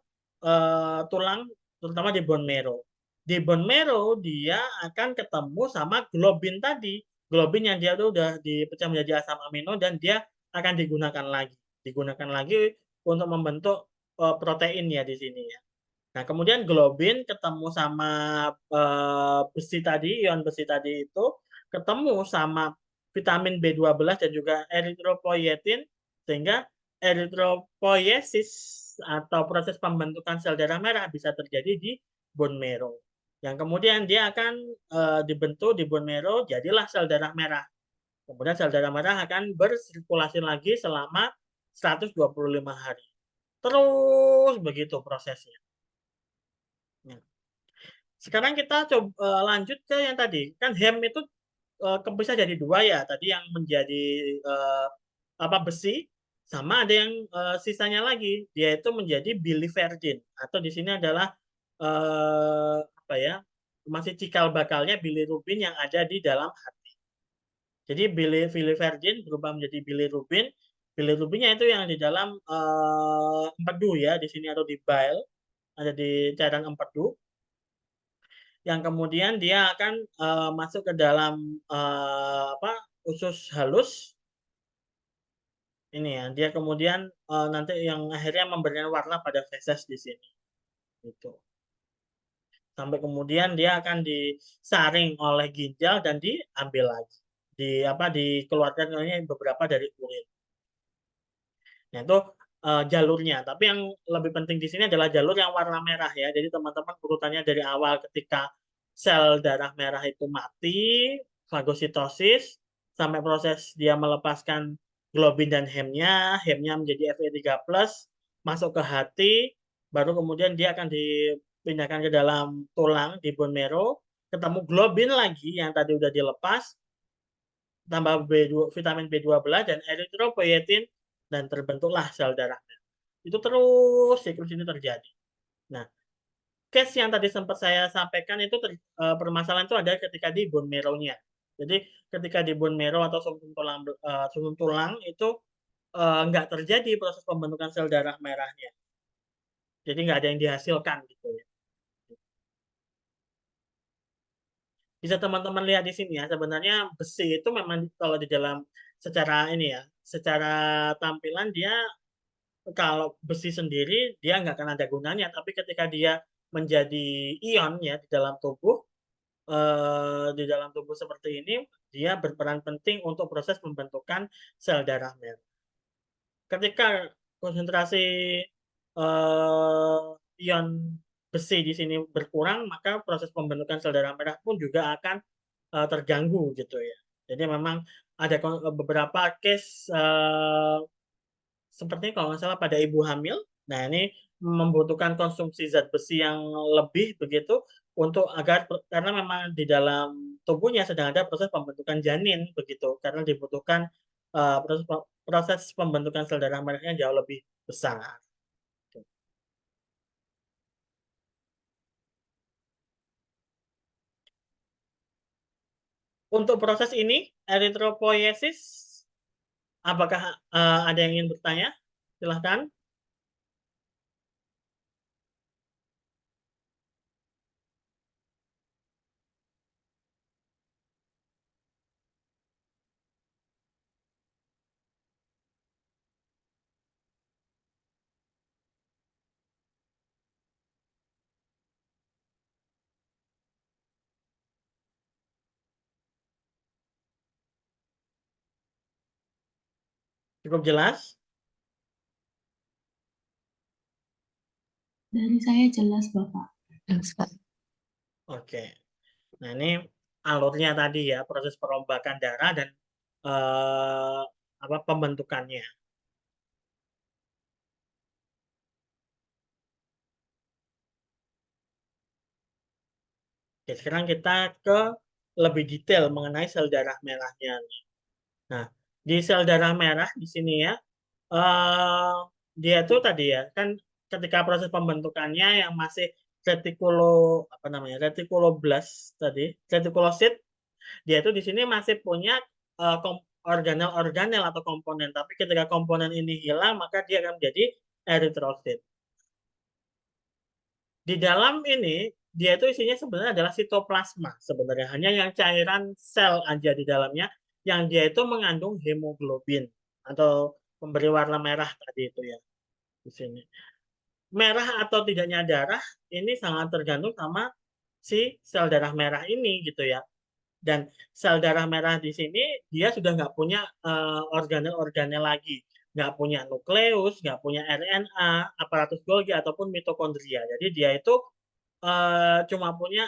tulang, terutama di bone marrow. Di bone marrow dia akan ketemu sama globin tadi, globin yang dia tuh udah dipecah menjadi asam amino dan dia akan digunakan lagi untuk membentuk protein ya di sini ya. Nah, kemudian globin ketemu sama besi tadi, ion besi tadi itu ketemu sama vitamin B12 dan juga eritropoietin sehingga eritropoiesis atau proses pembentukan sel darah merah bisa terjadi di bone marrow. Yang kemudian dia akan dibentuk di bone marrow, jadilah sel darah merah. Kemudian sel darah merah akan bersirkulasi lagi selama 125 hari. Terus begitu prosesnya. Ya. Sekarang kita coba lanjut ke yang tadi. Kan hem itu kepisah jadi dua ya. Tadi yang menjadi eh, apa besi sama ada yang sisanya lagi. Dia itu menjadi biliverdin atau di sini adalah apa ya? Masih cikal bakalnya bilirubin yang ada di dalam hati. Jadi biliverdin berubah menjadi bilirubin. Bilirubinnya itu yang di dalam empedu ya, di sini atau di bile, ada di cairan empedu yang kemudian dia akan masuk ke dalam apa usus halus ini ya dia kemudian nanti yang akhirnya memberikan warna pada feses di sini gitu sampai kemudian dia akan disaring oleh ginjal dan diambil lagi di apa dikeluarkan oleh beberapa dari urin. Nah, itu jalurnya. Tapi yang lebih penting di sini adalah jalur yang warna merah ya. Jadi teman-teman urutannya dari awal ketika sel darah merah itu mati, fagositosis, sampai proses dia melepaskan globin dan hemnya menjadi Fe3 plus, masuk ke hati, baru kemudian dia akan dipindahkan ke dalam tulang di bone marrow, ketemu globin lagi yang tadi udah dilepas, tambah vitamin B12 dan eritropoietin dan terbentuklah sel darah merah. Itu terus siklus ini terjadi. Nah, case yang tadi sempat saya sampaikan itu permasalahan itu ada ketika di bone marrow-nya. Jadi ketika di bone marrow atau sumsum tulang itu nggak terjadi proses pembentukan sel darah merahnya. Jadi nggak ada yang dihasilkan gitu ya. Bisa teman-teman lihat di sini ya, sebenarnya besi itu memang kalau di dalam secara ini ya, secara tampilan dia kalau besi sendiri dia nggak akan ada gunanya, tapi ketika dia menjadi ion ya di dalam tubuh seperti ini, dia berperan penting untuk proses pembentukan sel darah merah. Ketika konsentrasi ion besi di sini berkurang, maka proses pembentukan sel darah merah pun juga akan terganggu gitu ya. Jadi memang ada beberapa case sepertinya kalau nggak salah pada ibu hamil. Nah, ini membutuhkan konsumsi zat besi yang lebih begitu untuk agar karena memang di dalam tubuhnya sedang ada proses pembentukan janin begitu karena dibutuhkan proses pembentukan sel darah merahnya jauh lebih besar. Untuk proses ini, eritropoiesis, apakah ada yang ingin bertanya? Silahkan. Cukup jelas? Dari saya jelas, Bapak. Oke. Nah, ini alurnya tadi ya, proses perombakan darah dan eh, apa pembentukannya. Oke, sekarang kita ke lebih detail mengenai sel darah merahnya. Nah, di sel darah merah di sini ya, eh dia itu tadi ya, kan ketika proses pembentukannya yang masih retikulo apa namanya retikuloblast tadi, retikulosit, dia itu di sini masih punya organel-organel atau komponen. Tapi ketika komponen ini hilang, maka dia akan menjadi eritrosit. Di dalam ini, dia itu isinya sebenarnya adalah sitoplasma. Sebenarnya hanya yang cairan sel aja di dalamnya, yang dia itu mengandung hemoglobin atau pemberi warna merah tadi itu ya di sini. Merah atau tidaknya darah ini sangat tergantung sama si sel darah merah ini gitu ya. Dan sel darah merah di sini dia sudah nggak punya organel-organel lagi, nggak punya nukleus, nggak punya RNA, aparatus Golgi ataupun mitokondria. Jadi dia itu cuma punya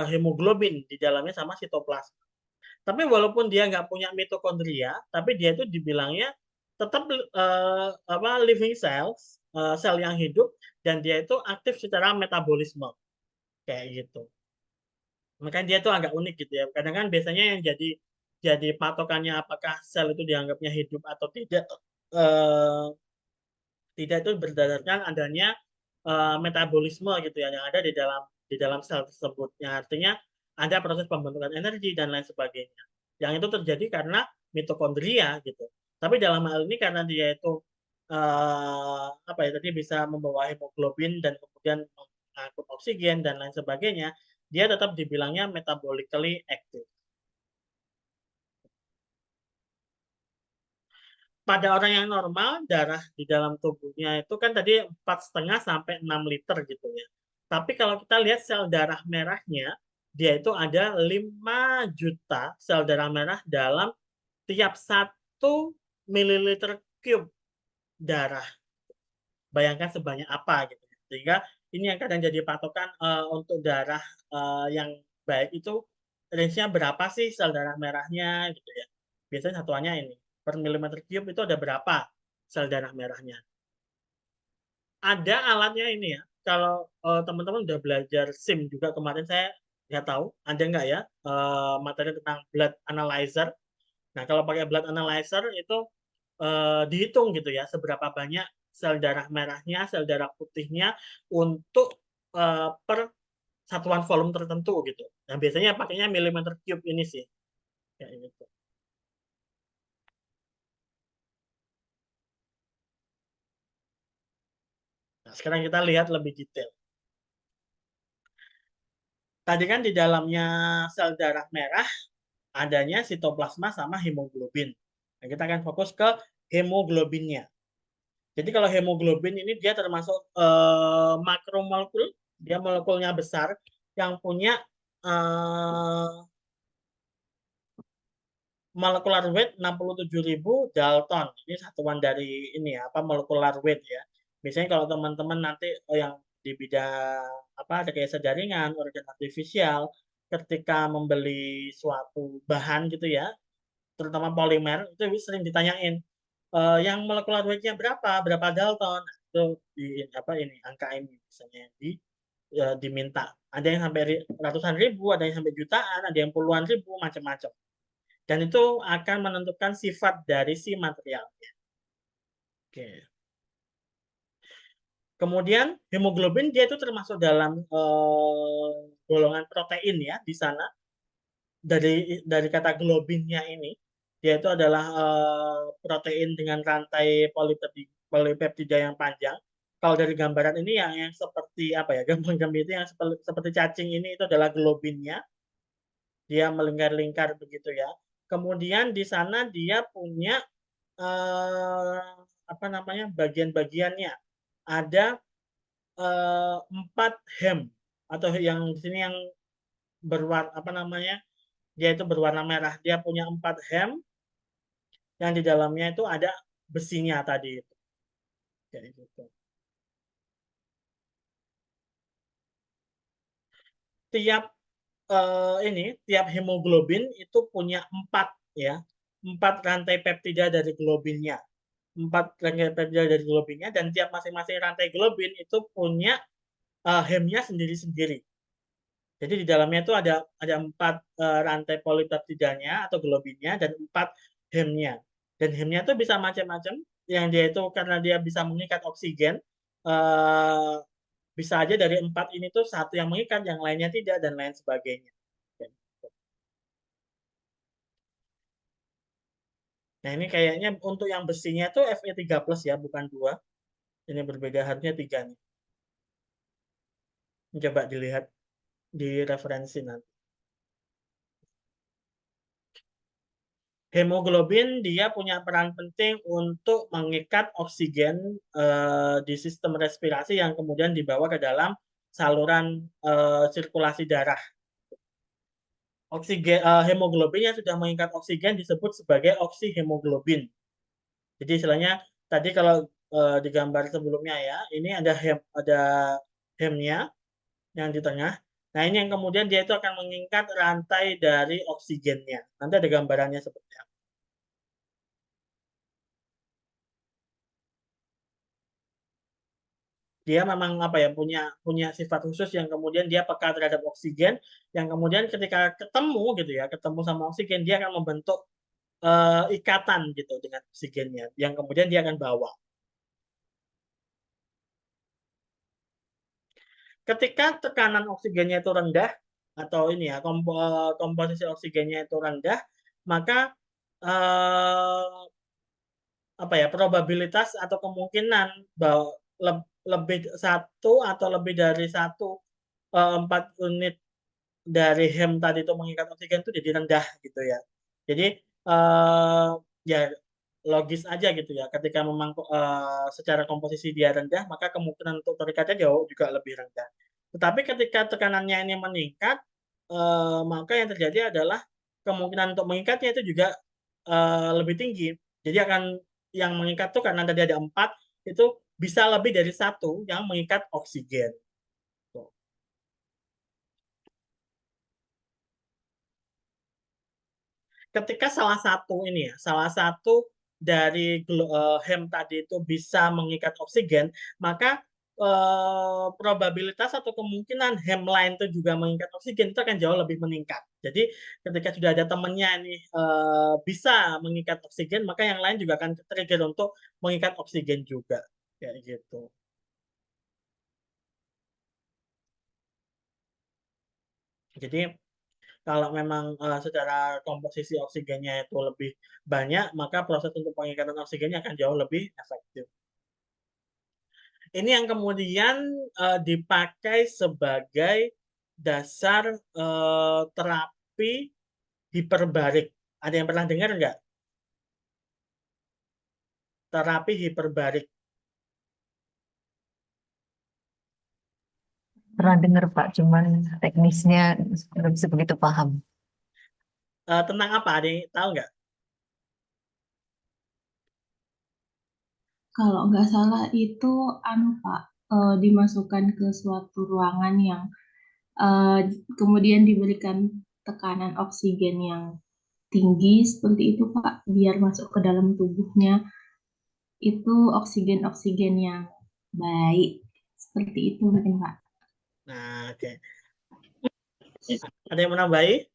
hemoglobin di dalamnya sama sitoplasma. Tapi walaupun dia nggak punya mitokondria, tapi dia itu dibilangnya tetap apa living cells, sel yang hidup, dan dia itu aktif secara metabolisme kayak gitu. Makanya dia tuh agak unik gitu ya. Kadang kan biasanya yang jadi patokannya apakah sel itu dianggapnya hidup atau tidak, eh, tidak itu berdasarkan adanya metabolisme gitu ya yang ada di dalam sel tersebut. Yang artinya ada proses pembentukan energi dan lain sebagainya. Yang itu terjadi karena mitokondria gitu. Tapi dalam hal ini karena dia itu apa ya tadi bisa membawa hemoglobin dan kemudian mengangkut oksigen dan lain sebagainya, dia tetap dibilangnya metabolically active. Pada orang yang normal, darah di dalam tubuhnya itu kan tadi 4,5 sampai 6 liter gitu ya. Tapi kalau kita lihat sel darah merahnya, dia itu ada 5 juta sel darah merah dalam tiap 1 mililiter cube darah. Bayangkan sebanyak apa gitu. Sehingga ini yang kadang jadi patokan untuk darah yang baik itu range-nya berapa sih sel darah merahnya gitu ya. Biasanya satuannya ini. Per milimeter cube itu ada berapa sel darah merahnya. Ada alatnya ini ya. Kalau teman-teman udah belajar SIM juga kemarin saya nggak tahu ada nggak ya materi tentang blood analyzer. Nah, kalau pakai blood analyzer itu dihitung gitu ya, seberapa banyak sel darah merahnya, sel darah putihnya untuk per satuan volume tertentu gitu. Nah, biasanya pakainya milimeter cube ini sih. Kayak gitu. Nah, sekarang kita lihat lebih detail. Tadi kan di dalamnya sel darah merah adanya sitoplasma sama hemoglobin. Nah, kita akan fokus ke hemoglobinnya. Jadi kalau hemoglobin ini dia termasuk makromolekul, dia molekulnya besar yang punya eh, molekular weight 67.000 Dalton. Ini satuan dari ini ya, apa molekular weight ya. Biasanya kalau teman-teman nanti yang di bidang apa ada rekayasa jaringan, organ artifisial, ketika membeli suatu bahan gitu ya, terutama polimer itu sering ditanyain yang molekular weight-nya berapa Dalton. Nah, itu di apa ini angka ini misalnya diminta. Ada yang sampai ratusan ribu, ada yang sampai jutaan, ada yang puluhan ribu, macam-macam. Dan itu akan menentukan sifat dari si materialnya. Oke. Kemudian hemoglobin dia itu termasuk dalam golongan protein ya di sana. dari kata globinnya ini, dia itu adalah protein dengan rantai polipeptida yang panjang. Kalau dari gambaran ini yang seperti apa ya, gambar-gambar itu yang seperti cacing ini itu adalah globinnya, dia melingkar-lingkar begitu ya. Kemudian di sana dia punya eh, apa namanya bagian-bagiannya. Ada 4 hem atau yang di sini yang berwarna apa namanya dia itu berwarna merah. Dia punya 4 hem yang di dalamnya itu ada besinya tadi itu. Kayak gitu. Tiap tiap hemoglobin itu punya 4 rantai peptida dari globinnya. 4 rantai peptida dari globinnya dan tiap masing-masing rantai globin itu punya hemnya sendiri-sendiri. Jadi di dalamnya itu ada 4 rantai polipeptidanya atau globinnya dan 4 hemnya. Dan hemnya itu bisa macam-macam. Yang dia itu karena dia bisa mengikat oksigen, eh, bisa aja dari 4 ini tuh satu yang mengikat, yang lainnya tidak dan lain sebagainya. Nah ini kayaknya untuk yang besinya itu Fe3+ ya, bukan 2. Ini berbeda harusnya 3 nih. Coba dilihat di referensi nanti. Hemoglobin dia punya peran penting untuk mengikat oksigen di sistem respirasi yang kemudian dibawa ke dalam saluran sirkulasi darah. Hemoglobin yang sudah mengikat oksigen disebut sebagai oksihemoglobin. Jadi istilahnya tadi kalau di gambar sebelumnya ya, ini ada hemnya yang di tengah. Nah, ini yang kemudian dia itu akan mengikat rantai dari oksigennya. Nanti ada gambarannya seperti apa. Dia memang apa ya punya punya sifat khusus yang kemudian dia peka terhadap oksigen yang kemudian ketika ketemu gitu ya ketemu sama oksigen dia akan membentuk ikatan gitu dengan oksigennya yang kemudian dia akan bawa. Ketika tekanan oksigennya itu rendah atau ini ya komposisi oksigennya itu rendah, maka eh, apa ya probabilitas atau kemungkinan bahwa lebih satu atau lebih dari 4 unit dari hem tadi itu mengikat oksigen itu jadi rendah gitu ya. Jadi ya logis aja gitu ya. Ketika memang secara komposisi dia rendah, maka kemungkinan untuk terikatnya jauh juga lebih rendah. Tetapi ketika tekanannya ini meningkat, maka yang terjadi adalah kemungkinan untuk mengikatnya itu juga lebih tinggi. Jadi akan yang mengikat tuh karena tadi ada 4, itu bisa lebih dari satu yang mengikat oksigen. Tuh. Ketika salah satu dari hem tadi itu bisa mengikat oksigen, maka probabilitas atau kemungkinan hem lain itu juga mengikat oksigen itu akan jauh lebih meningkat. Jadi ketika sudah ada temannya ini bisa mengikat oksigen, maka yang lain juga akan trigger untuk mengikat oksigen juga, kayak gitu. Jadi kalau memang secara komposisi oksigennya itu lebih banyak, maka proses untuk pengikatan oksigennya akan jauh lebih efektif. Ini yang kemudian dipakai sebagai dasar terapi hiperbarik. Ada yang pernah dengar nggak? Terapi hiperbarik. Pernah dengar Pak, cuman teknisnya belum sebegitu paham. Tentang apa? Ada yang tahu nggak? Kalau nggak salah itu anu Pak, dimasukkan ke suatu ruangan yang eh, kemudian diberikan tekanan oksigen yang tinggi seperti itu Pak, biar masuk ke dalam tubuhnya itu oksigen-oksigen yang baik. Seperti itu mungkin Pak. Nah, oke. Ada yang menambahi?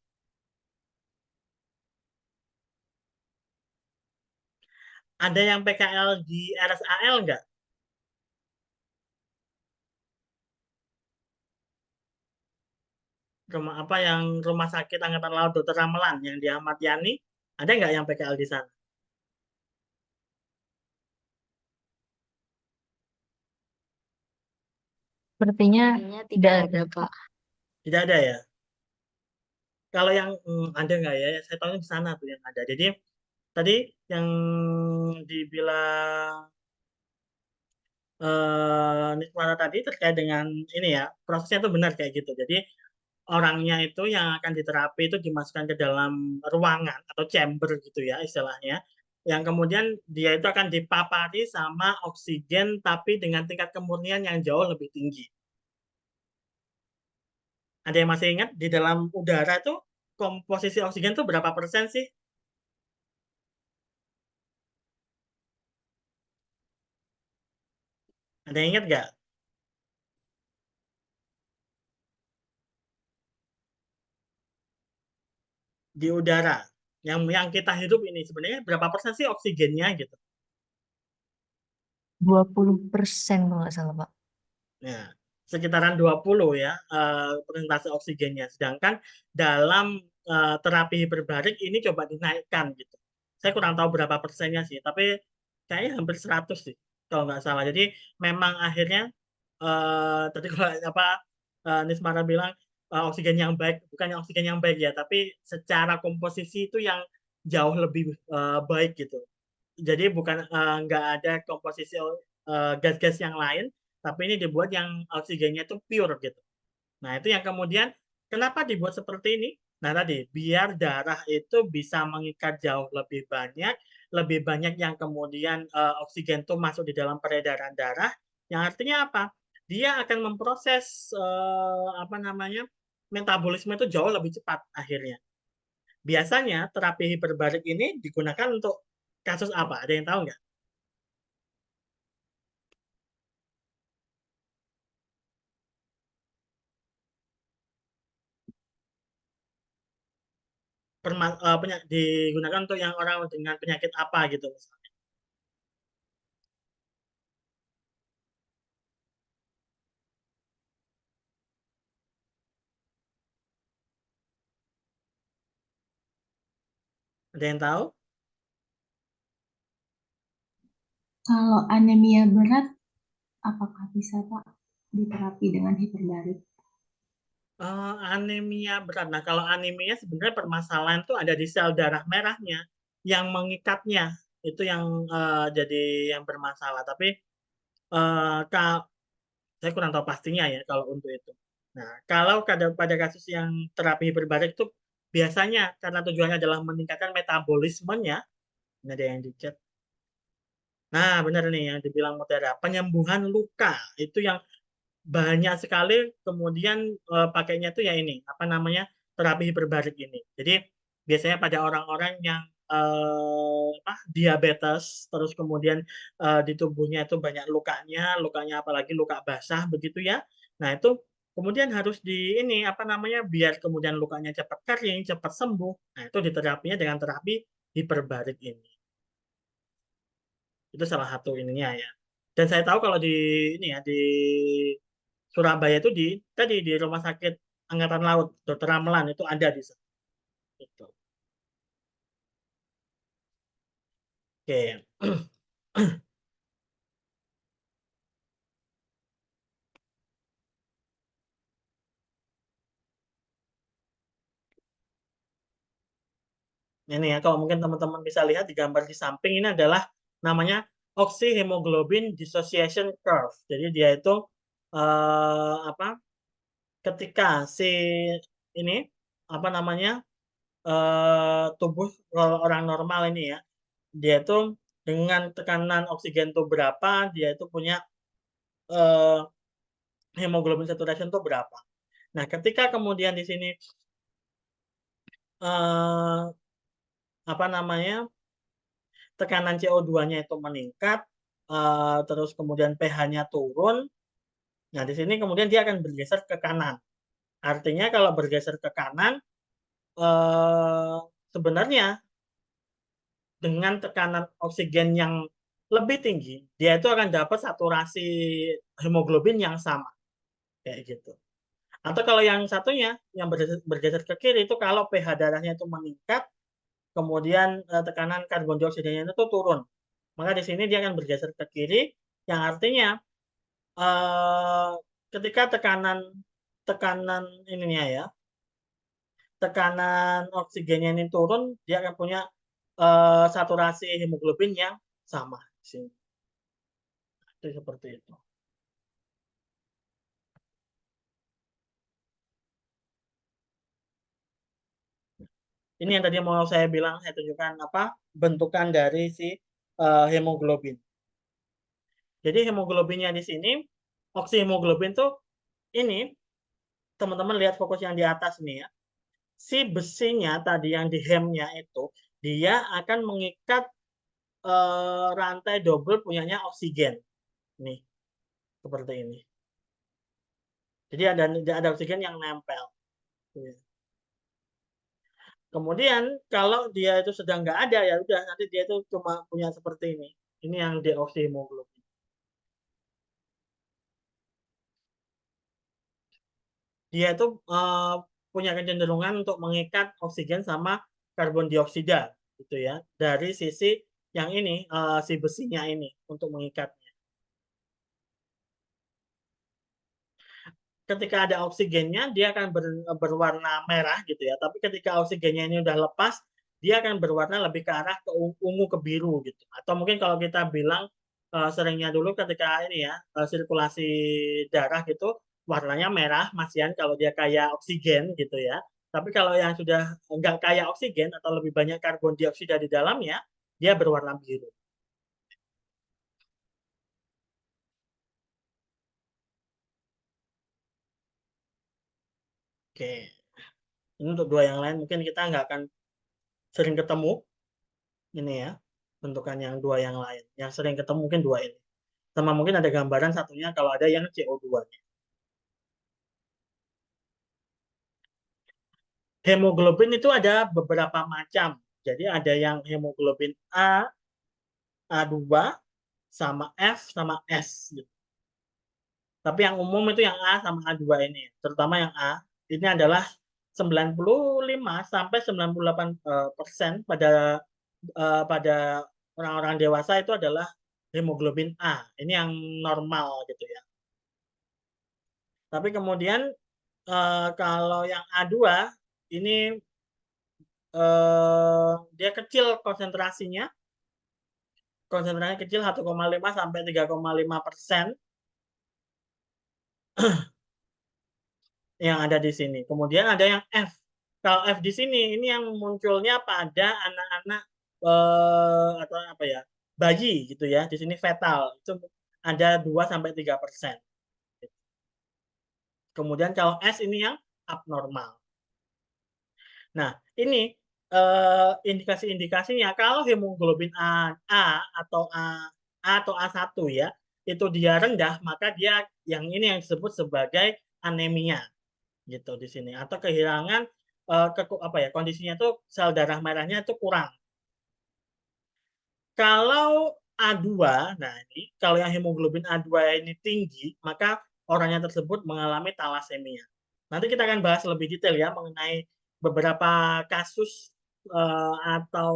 Ada yang PKL di RSAL nggak? rumah sakit Angkatan Laut Dr. Ramelan yang di Ahmad Yani, ada nggak yang PKL di sana? Sepertinya Kayaknya tidak tidak ada, ada, Pak. Pak. Tidak ada ya. Kalau yang ada nggak ya? Saya tahu di sana tuh yang ada. Jadi tadi yang dibilang Nismara tadi terkait dengan ini ya, prosesnya itu benar kayak gitu. Jadi orangnya itu yang akan diterapi itu dimasukkan ke dalam ruangan atau chamber gitu ya istilahnya. Yang kemudian dia itu akan dipapari sama oksigen tapi dengan tingkat kemurnian yang jauh lebih tinggi. Ada yang masih ingat di dalam udara itu komposisi oksigen itu berapa persen sih? Ada yang ingat nggak? Di udara yang kita hidup ini sebenarnya berapa persen sih oksigennya gitu? 20% kalau nggak salah, Pak. Ya, sekitaran 20 ya persentase oksigennya. Sedangkan dalam terapi hiperbarik ini coba dinaikkan gitu. Saya kurang tahu berapa persennya sih, tapi kayaknya hampir 100 sih kalau nggak salah. Jadi memang akhirnya tadi kalau apa Nismara bilang oksigen yang baik bukan yang oksigen yang baik ya, tapi secara komposisi itu yang jauh lebih baik gitu. Jadi bukan nggak ada komposisi gas-gas yang lain, tapi ini dibuat yang oksigennya itu pure gitu. Nah, itu yang kemudian kenapa dibuat seperti ini? Nah, tadi biar darah itu bisa mengikat jauh lebih banyak yang kemudian oksigen itu masuk di dalam peredaran darah, yang artinya apa? Dia akan memproses apa namanya metabolisme itu jauh lebih cepat akhirnya. Biasanya terapi hiperbarik ini digunakan untuk kasus apa? Ada yang tahu nggak? Digunakan untuk yang orang dengan penyakit apa gitu misalnya. Ada yang tahu? Kalau anemia berat, apakah bisa Pak diterapi dengan hiperbarik? Anemia berat. Nah, kalau anemia sebenarnya permasalahan itu ada di sel darah merahnya yang mengikatnya. Itu yang jadi yang bermasalah. Tapi saya kurang tahu pastinya ya kalau untuk itu. Nah, kalau pada kasus yang terapi hiperbarik itu biasanya karena tujuannya adalah meningkatkan metabolismenya, ini ada yang di chat. Nah, benar nih yang dibilang Mutiara, penyembuhan luka itu yang banyak sekali kemudian pakainya itu ya ini apa namanya terapi hiperbarik ini. Jadi biasanya pada orang-orang yang diabetes terus kemudian di tubuhnya itu banyak lukanya, lukanya apalagi luka basah begitu ya. Nah, itu kemudian harus di ini apa namanya biar kemudian lukanya cepat kering, cepat sembuh. Nah, itu diterapinya dengan terapi hiperbarik ini. Itu salah satu ininya ya. Dan saya tahu kalau di ini ya di Surabaya itu tadi di Rumah Sakit Angkatan Laut Dr. Ramelan itu ada di sana. Gitu. Oke. Ini ya kalau mungkin teman-teman bisa lihat di gambar di samping ini adalah namanya oxyhemoglobin dissociation curve. Jadi dia itu apa? Ketika si ini apa namanya tubuh orang normal ini ya, dia itu dengan tekanan oksigen itu berapa, dia itu punya eh, hemoglobin saturation itu berapa. Nah, ketika kemudian di sini eh, apa namanya tekanan CO2-nya itu meningkat, terus kemudian pH-nya turun, nah di sini kemudian dia akan bergeser ke kanan. Artinya kalau bergeser ke kanan, eh, sebenarnya dengan tekanan oksigen yang lebih tinggi, dia itu akan dapat saturasi hemoglobin yang sama, kayak gitu. Atau kalau yang satunya yang bergeser ke kiri itu kalau pH darahnya itu meningkat, kemudian tekanan karbon dioksidanya itu turun. Maka di sini dia akan bergeser ke kiri, yang artinya eh, ketika tekanan tekanan ininya ya, tekanan oksigennya ini turun, dia akan punya saturasi hemoglobin yang sama di sini. Itu seperti itu. Ini yang tadi mau saya bilang, saya tunjukkan apa bentukan dari si hemoglobin. Jadi hemoglobinnya di sini, oksihemoglobin tuh ini, teman-teman lihat fokus yang di atas nih ya. Si besinya tadi yang di hemnya itu, dia akan mengikat rantai double punyanya oksigen. Nih, seperti ini. Jadi ada oksigen yang nempel. Kemudian kalau dia itu sedang nggak ada ya udah nanti dia itu cuma punya seperti ini. Ini yang deoksihemoglobin. Dia itu punya kecenderungan untuk mengikat oksigen sama karbon dioksida gitu ya dari sisi yang ini si besinya ini untuk mengikatnya. Ketika ada oksigennya dia akan berwarna merah gitu ya. Tapi ketika oksigennya ini udah lepas, dia akan berwarna lebih ke arah ke ungu ke biru gitu. Atau mungkin kalau kita bilang seringnya dulu ketika ini ya sirkulasi darah gitu warnanya merah masihan kalau dia kayak oksigen gitu ya. Tapi kalau yang sudah enggak kayak oksigen atau lebih banyak karbon dioksida di dalamnya, dia berwarna biru. Oke, ini untuk dua yang lain mungkin kita nggak akan sering ketemu ini ya bentukan yang dua yang lain. Yang sering ketemu mungkin dua ini. Sama mungkin ada gambaran satunya kalau ada yang CO2-nya. Hemoglobin itu ada beberapa macam. Jadi ada yang hemoglobin A, A2, sama F, sama S. Gitu. Tapi yang umum itu yang A sama A2 ini. Terutama yang A. Ini adalah 95 sampai 98% pada orang-orang dewasa itu adalah hemoglobin A. Ini yang normal gitu ya. Tapi kemudian kalau yang A2 ini dia kecil konsentrasinya, kecil 1,5 sampai 3,5% yang ada di sini. Kemudian ada yang F. Kalau F di sini ini yang munculnya pada anak-anak atau apa ya bayi gitu ya. Di sini fetal itu ada 2 sampai 3%. Kemudian kalau S ini yang abnormal. Nah, ini indikasi-indikasinya kalau hemoglobin A atau A1 ya, itu dia rendah, maka dia yang ini yang disebut sebagai anemia gitu di sini atau kehilangan apa ya kondisinya itu sel darah merahnya itu kurang. Kalau A2, nah ini kalau yang hemoglobin A2 ini tinggi, maka orangnya tersebut mengalami talasemia. Nanti kita akan bahas lebih detail ya mengenai beberapa kasus atau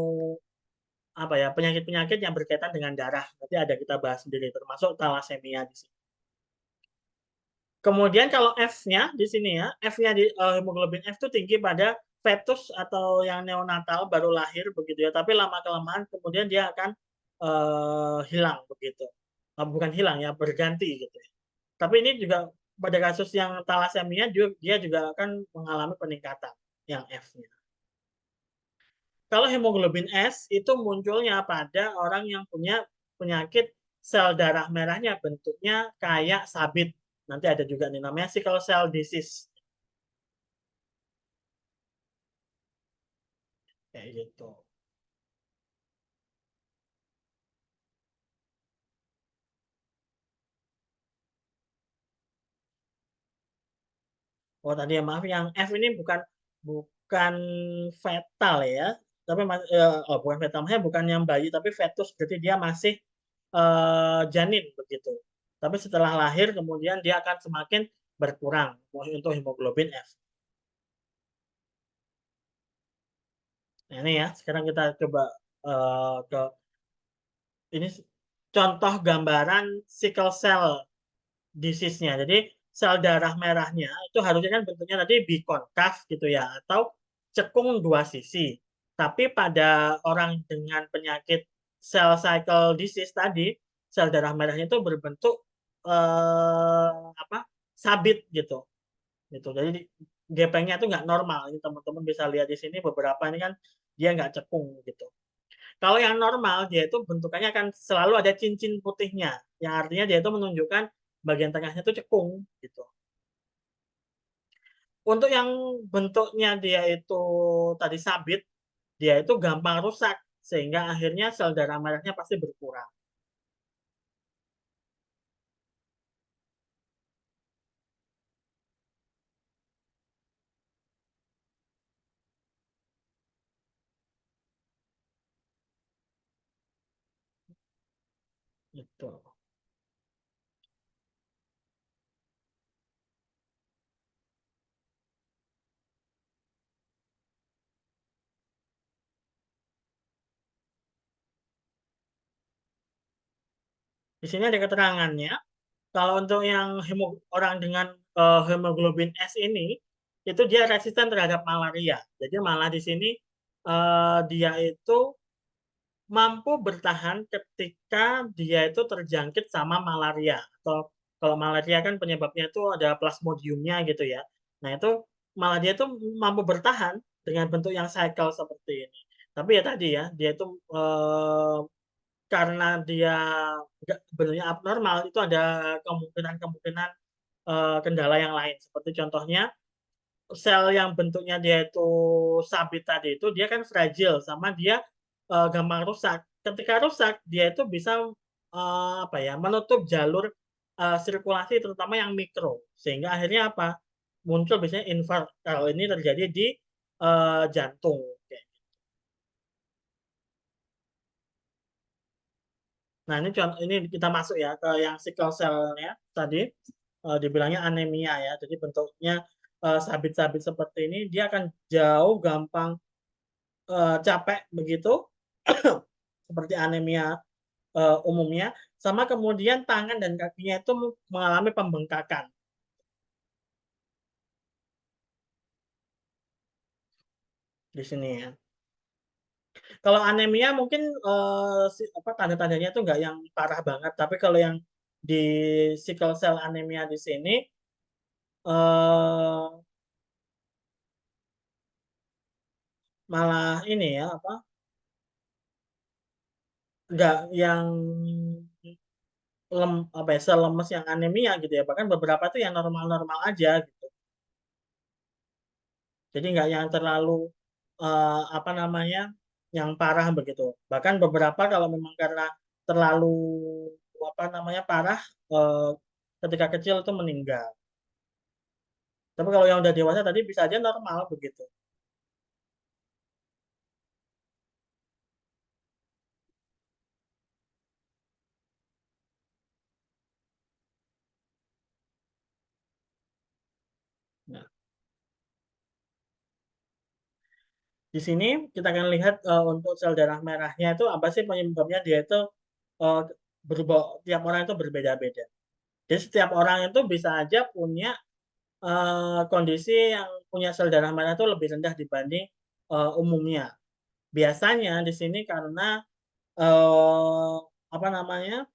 apa ya penyakit-penyakit yang berkaitan dengan darah. Nanti ada kita bahas sendiri termasuk talasemia di sini. Kemudian kalau F-nya di sini ya, F-nya di hemoglobin F itu tinggi pada fetus atau yang neonatal baru lahir begitu ya. Tapi lama kelamaan kemudian dia akan hilang begitu. Bukan hilang ya, berganti gitu ya. Tapi ini juga pada kasus yang talasemia dia juga akan mengalami peningkatan yang F-nya. Kalau hemoglobin S itu munculnya pada orang yang punya penyakit sel darah merahnya bentuknya kayak sabit. Nanti ada juga nih namanya sickle cell disease. Kayak gitu. Oh tadi ya maaf yang F ini bukan fetal ya. Tapi bukan fetal, maksudnya bukan yang bayi tapi fetus berarti dia masih janin begitu. Tapi setelah lahir kemudian dia akan semakin berkurang untuk hemoglobin F. Nah, ini ya, sekarang kita coba ke ini contoh gambaran sickle cell disease-nya. Jadi sel darah merahnya itu harusnya kan bentuknya tadi bikonkav gitu ya, atau cekung dua sisi. Tapi pada orang dengan penyakit cell cycle disease tadi, sel darah merahnya itu berbentuk apa? Sabit gitu. Gitu. Jadi gepengnya itu nggak normal. Ini teman-teman bisa lihat di sini beberapa ini kan dia nggak cekung gitu. Kalau yang normal, dia itu bentukannya akan selalu ada cincin putihnya, yang artinya dia itu menunjukkan bagian tengahnya itu cekung, gitu. Untuk yang bentuknya dia itu tadi sabit, dia itu gampang rusak, sehingga akhirnya sel darah merahnya pasti berkurang. Gitu. Di sini ada keterangannya. Kalau untuk yang orang dengan hemoglobin S ini, itu dia resisten terhadap malaria. Jadi malah di sini dia itu mampu bertahan ketika dia itu terjangkit sama malaria. Atau kalau malaria kan penyebabnya itu ada plasmodiumnya gitu ya. Nah itu malah dia itu mampu bertahan dengan bentuk yang cycle seperti ini. Tapi ya tadi ya, dia itu karena dia bentuknya abnormal, itu ada kemungkinan-kemungkinan kendala yang lain. Seperti contohnya, sel yang bentuknya dia itu sabit tadi itu dia kan fragile sama dia gampang rusak. Ketika rusak dia itu bisa apa ya menutup jalur sirkulasi terutama yang mikro sehingga akhirnya apa muncul biasanya infark kalau ini terjadi di jantung. Nah ini contoh ini kita masuk ya ke yang sickle cell-nya tadi dibilangnya anemia ya. Jadi bentuknya sabit-sabit seperti ini dia akan jauh gampang capek begitu seperti anemia umumnya sama kemudian tangan dan kakinya itu mengalami pembengkakan di sini ya. Kalau anemia mungkin apa tanda-tandanya itu nggak yang parah banget, tapi kalau yang di sickle cell anemia di sini eh, malah ini ya apa nggak yang apa ya selemes yang anemia gitu ya bahkan beberapa tuh yang normal-normal aja gitu jadi nggak yang terlalu apa namanya yang parah begitu bahkan beberapa kalau memang karena terlalu apa namanya parah eh, ketika kecil itu meninggal tapi kalau yang udah dewasa tadi bisa aja normal begitu. Nah, di sini kita akan lihat untuk sel darah merahnya itu apa sih penyebabnya dia itu eh, berubah tiap orang itu berbeda-beda. Jadi setiap orang itu bisa aja punya kondisi yang punya sel darah merah itu lebih rendah dibanding umumnya. Biasanya di sini karena eh, apa namanya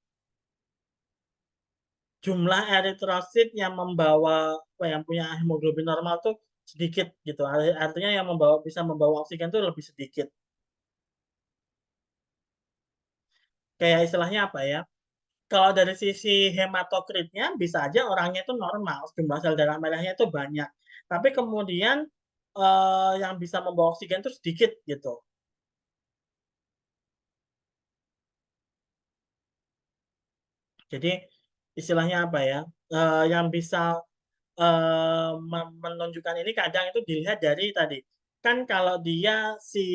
jumlah eritrosit yang membawa yang punya hemoglobin normal tuh sedikit gitu. Artinya yang bisa membawa oksigen itu lebih sedikit. Kayak istilahnya apa ya? Kalau dari sisi hematokritnya bisa aja orangnya itu normal, jumlah sel darah merahnya itu banyak. Tapi kemudian yang bisa membawa oksigen itu sedikit gitu. Jadi istilahnya apa ya? Yang bisa menunjukkan ini kadang itu dilihat dari tadi. Kan kalau dia si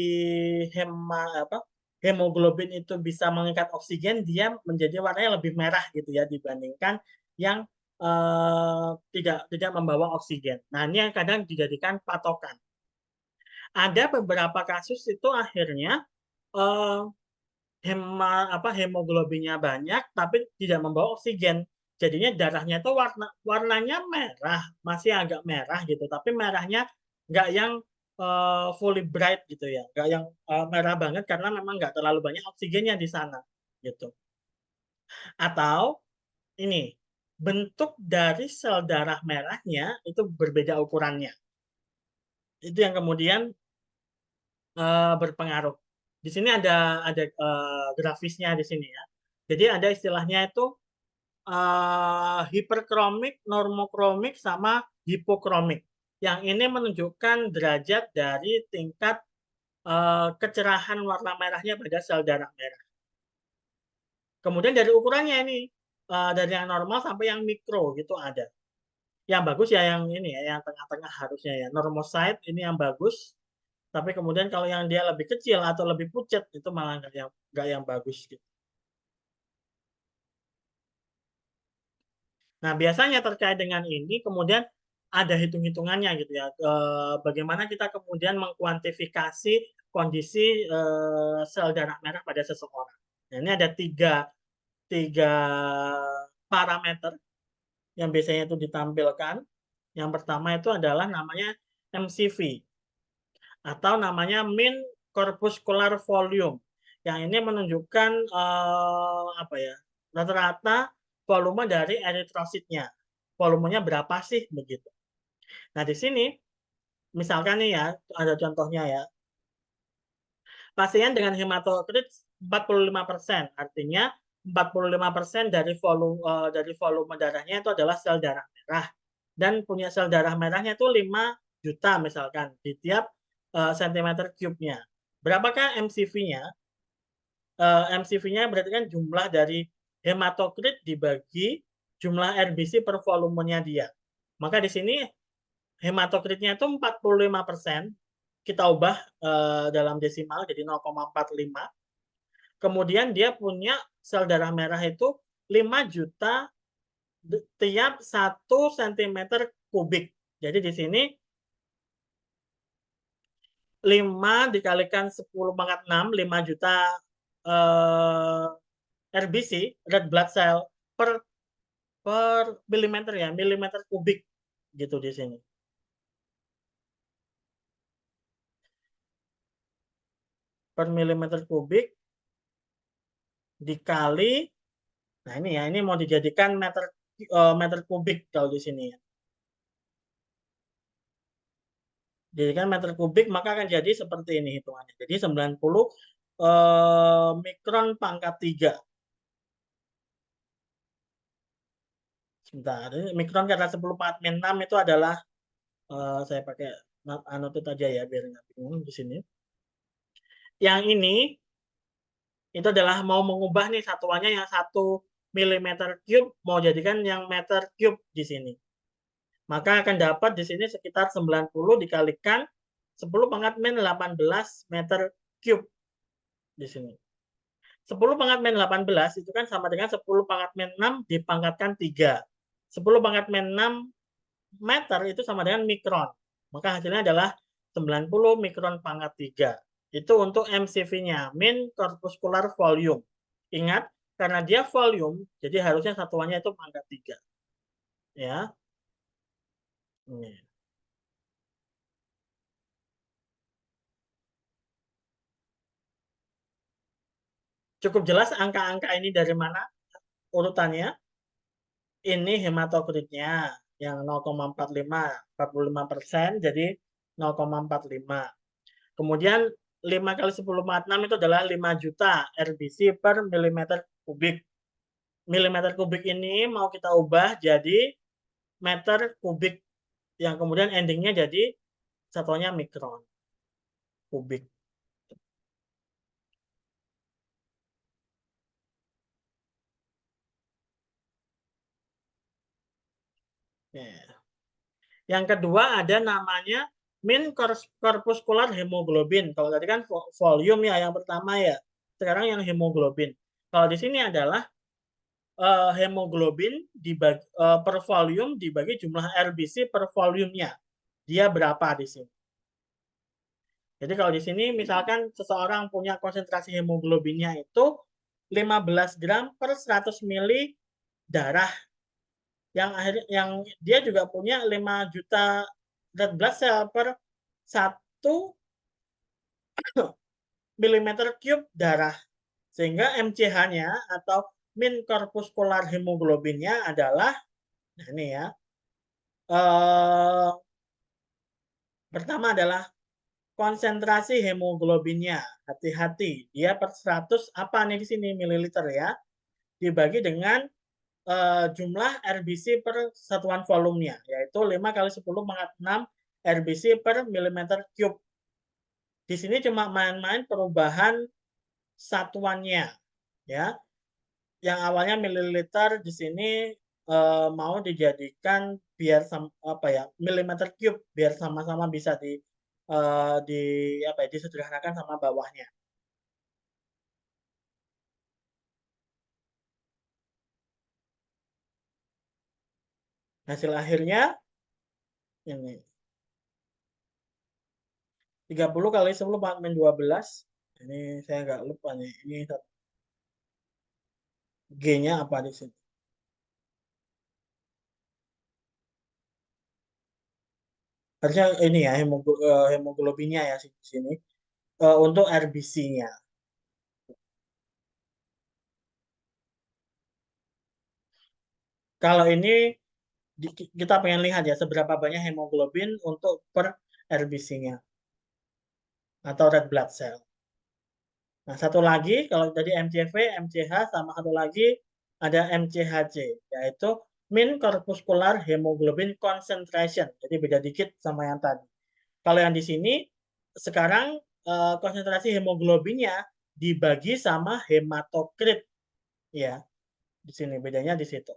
apa hemoglobin itu bisa mengikat oksigen, dia menjadi warnanya lebih merah gitu ya dibandingkan yang tidak membawa oksigen. Nah, ini yang kadang dijadikan patokan. Ada beberapa kasus itu akhirnya eh, hemoglobinnya banyak tapi tidak membawa oksigen. Jadinya darahnya itu warnanya merah, masih agak merah gitu, tapi merahnya nggak yang fully bright gitu ya, nggak yang merah banget karena memang nggak terlalu banyak oksigennya di sana gitu. Atau ini bentuk dari sel darah merahnya itu berbeda ukurannya. Itu yang kemudian berpengaruh. Di sini ada grafisnya di sini ya. Jadi ada istilahnya itu hiperkromik, normokromik, sama hipokromik. Yang ini menunjukkan derajat dari tingkat kecerahan warna merahnya pada sel darah merah. Kemudian dari ukurannya ini, dari yang normal sampai yang mikro gitu ada. Yang bagus ya yang ini ya, yang tengah-tengah harusnya ya. Normocyte ini yang bagus, tapi kemudian kalau yang dia lebih kecil atau lebih pucat itu malah nggak yang bagus gitu. Nah, biasanya terkait dengan ini kemudian ada hitung-hitungannya gitu ya. Bagaimana kita kemudian mengkuantifikasi kondisi sel darah merah pada seseorang. Nah, ini ada tiga parameter yang biasanya itu ditampilkan. Yang pertama itu adalah namanya MCV atau namanya mean corpuscular volume. Yang ini menunjukkan apa ya, rata-rata volume dari eritrositnya. Volumenya berapa sih begitu. Nah, di sini misalkan nih ya, ada contohnya ya. Pasien dengan hematokrit 45%, artinya 45% dari volume darahnya itu adalah sel darah merah dan punya sel darah merahnya itu 5 juta misalkan di tiap cm cube-nya. Berapakah MCV-nya? MCV-nya berarti kan jumlah dari hematokrit dibagi jumlah RBC per volumenya dia. Maka di sini hematokritnya itu 45%, kita ubah dalam desimal jadi 0,45. Kemudian dia punya sel darah merah itu 5 juta tiap 1 cm kubik. Jadi di sini 5 dikalikan 10⁻6, 5 juta RBC, red blood cell, per milimeter ya, milimeter kubik gitu di sini. Per milimeter kubik dikali, nah ini ya, ini mau dijadikan meter kubik kalau di sini ya. Jadikan meter kubik maka akan jadi seperti ini hitungannya. Jadi 90 mikron pangkat 3. Sebentar, ini mikron kata 10 pangkat 6 itu adalah saya pakai annotate aja ya biar nggak bingung di sini. Yang ini itu adalah mau mengubah nih satuannya yang 1 milimeter cube mau jadikan yang meter cube di sini. Maka akan dapat di sini sekitar 90 dikalikan 10 pangkat min 18 meter cube di sini. 10 pangkat min 18 itu kan sama dengan 10 pangkat min 6 dipangkatkan 3. 10 pangkat min 6 meter itu sama dengan mikron. Maka hasilnya adalah 90 mikron pangkat 3. Itu untuk MCV-nya, mean corpuscular volume. Ingat, karena dia volume, jadi harusnya satuannya itu pangkat 3. Ya. Ini. Cukup jelas angka-angka ini dari mana urutannya. Ini hematokritnya yang 0,45, 45%, jadi 0,45. Kemudian 5 kali 10⁻6 itu adalah 5 juta RBC per milimeter kubik. Milimeter kubik ini mau kita ubah jadi meter kubik, yang kemudian endingnya jadi satuannya mikron kubik. Yang kedua ada namanya mean corpuscular hemoglobin. Kalau tadi kan volume ya yang pertama ya. Sekarang yang hemoglobin. Kalau di sini adalah hemoglobin dibagi per volume dibagi jumlah RBC per volumenya. Dia berapa di sini? Jadi kalau di sini misalkan seseorang punya konsentrasi hemoglobinnya itu 15 gram per 100 mili darah, yang dia juga punya 5 juta red blood cell per 1 milimeter cube darah. Sehingga MCH-nya atau mean corpuscular hemoglobinnya adalah, nah ini ya, pertama adalah konsentrasi hemoglobinnya. Hati-hati, dia per 100 apa nih di sini mililiter ya, dibagi dengan jumlah RBC per satuan volumenya, yaitu 5 kali 10 pangkat 6 RBC per milimeter cube. Di sini cuma main-main perubahan satuannya, ya. Yang awalnya mililiter di sini mau dijadikan biar apa ya, milimeter cube biar sama-sama bisa disederhanakan sama bawahnya. Hasil akhirnya ini 30 kali 10 pangkat 12. Ini saya nggak lupa nih. Ini G-nya apa di sini? Harusnya ini ya hemoglobinnya ya di sini. Untuk RBC-nya. Kalau ini kita pengen lihat ya seberapa banyak hemoglobin untuk per RBC-nya atau red blood cell. Nah, satu lagi kalau tadi MCV, MCH sama satu lagi ada MCHC, yaitu mean corpuscular hemoglobin concentration. Jadi beda dikit sama yang tadi. Kalau yang di sini sekarang konsentrasi hemoglobinnya dibagi sama hematokrit, ya. Di sini bedanya di situ.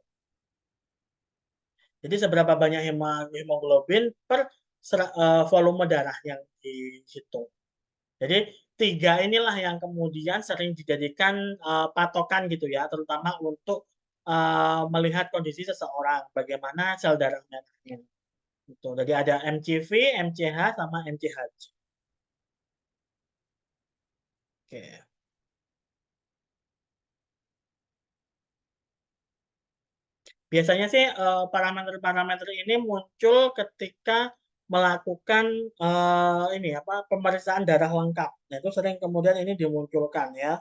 Jadi seberapa banyak hemoglobin per volume darah yang dihitung. Jadi 3 inilah yang kemudian sering dijadikan patokan gitu ya, terutama untuk melihat kondisi seseorang, bagaimana sel darah merahnya. Gitu. Jadi ada MCV, MCH, sama MCHC. Oke. Biasanya sih parameter-parameter ini muncul ketika melakukan ini apa pemeriksaan darah lengkap. Nah, itu sering kemudian ini dimunculkan ya.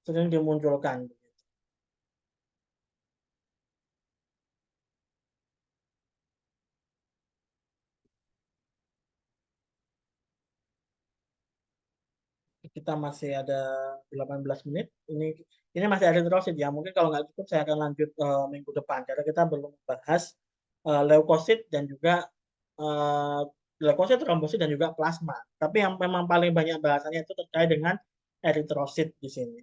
Sering dimunculkan. Kita masih ada 18 menit. Ini masih eritrosit ya. Mungkin kalau nggak cukup saya akan lanjut minggu depan karena kita belum bahas leukosit dan juga leukosit, trombosit dan juga plasma. Tapi yang memang paling banyak bahasannya itu terkait dengan eritrosit di sini.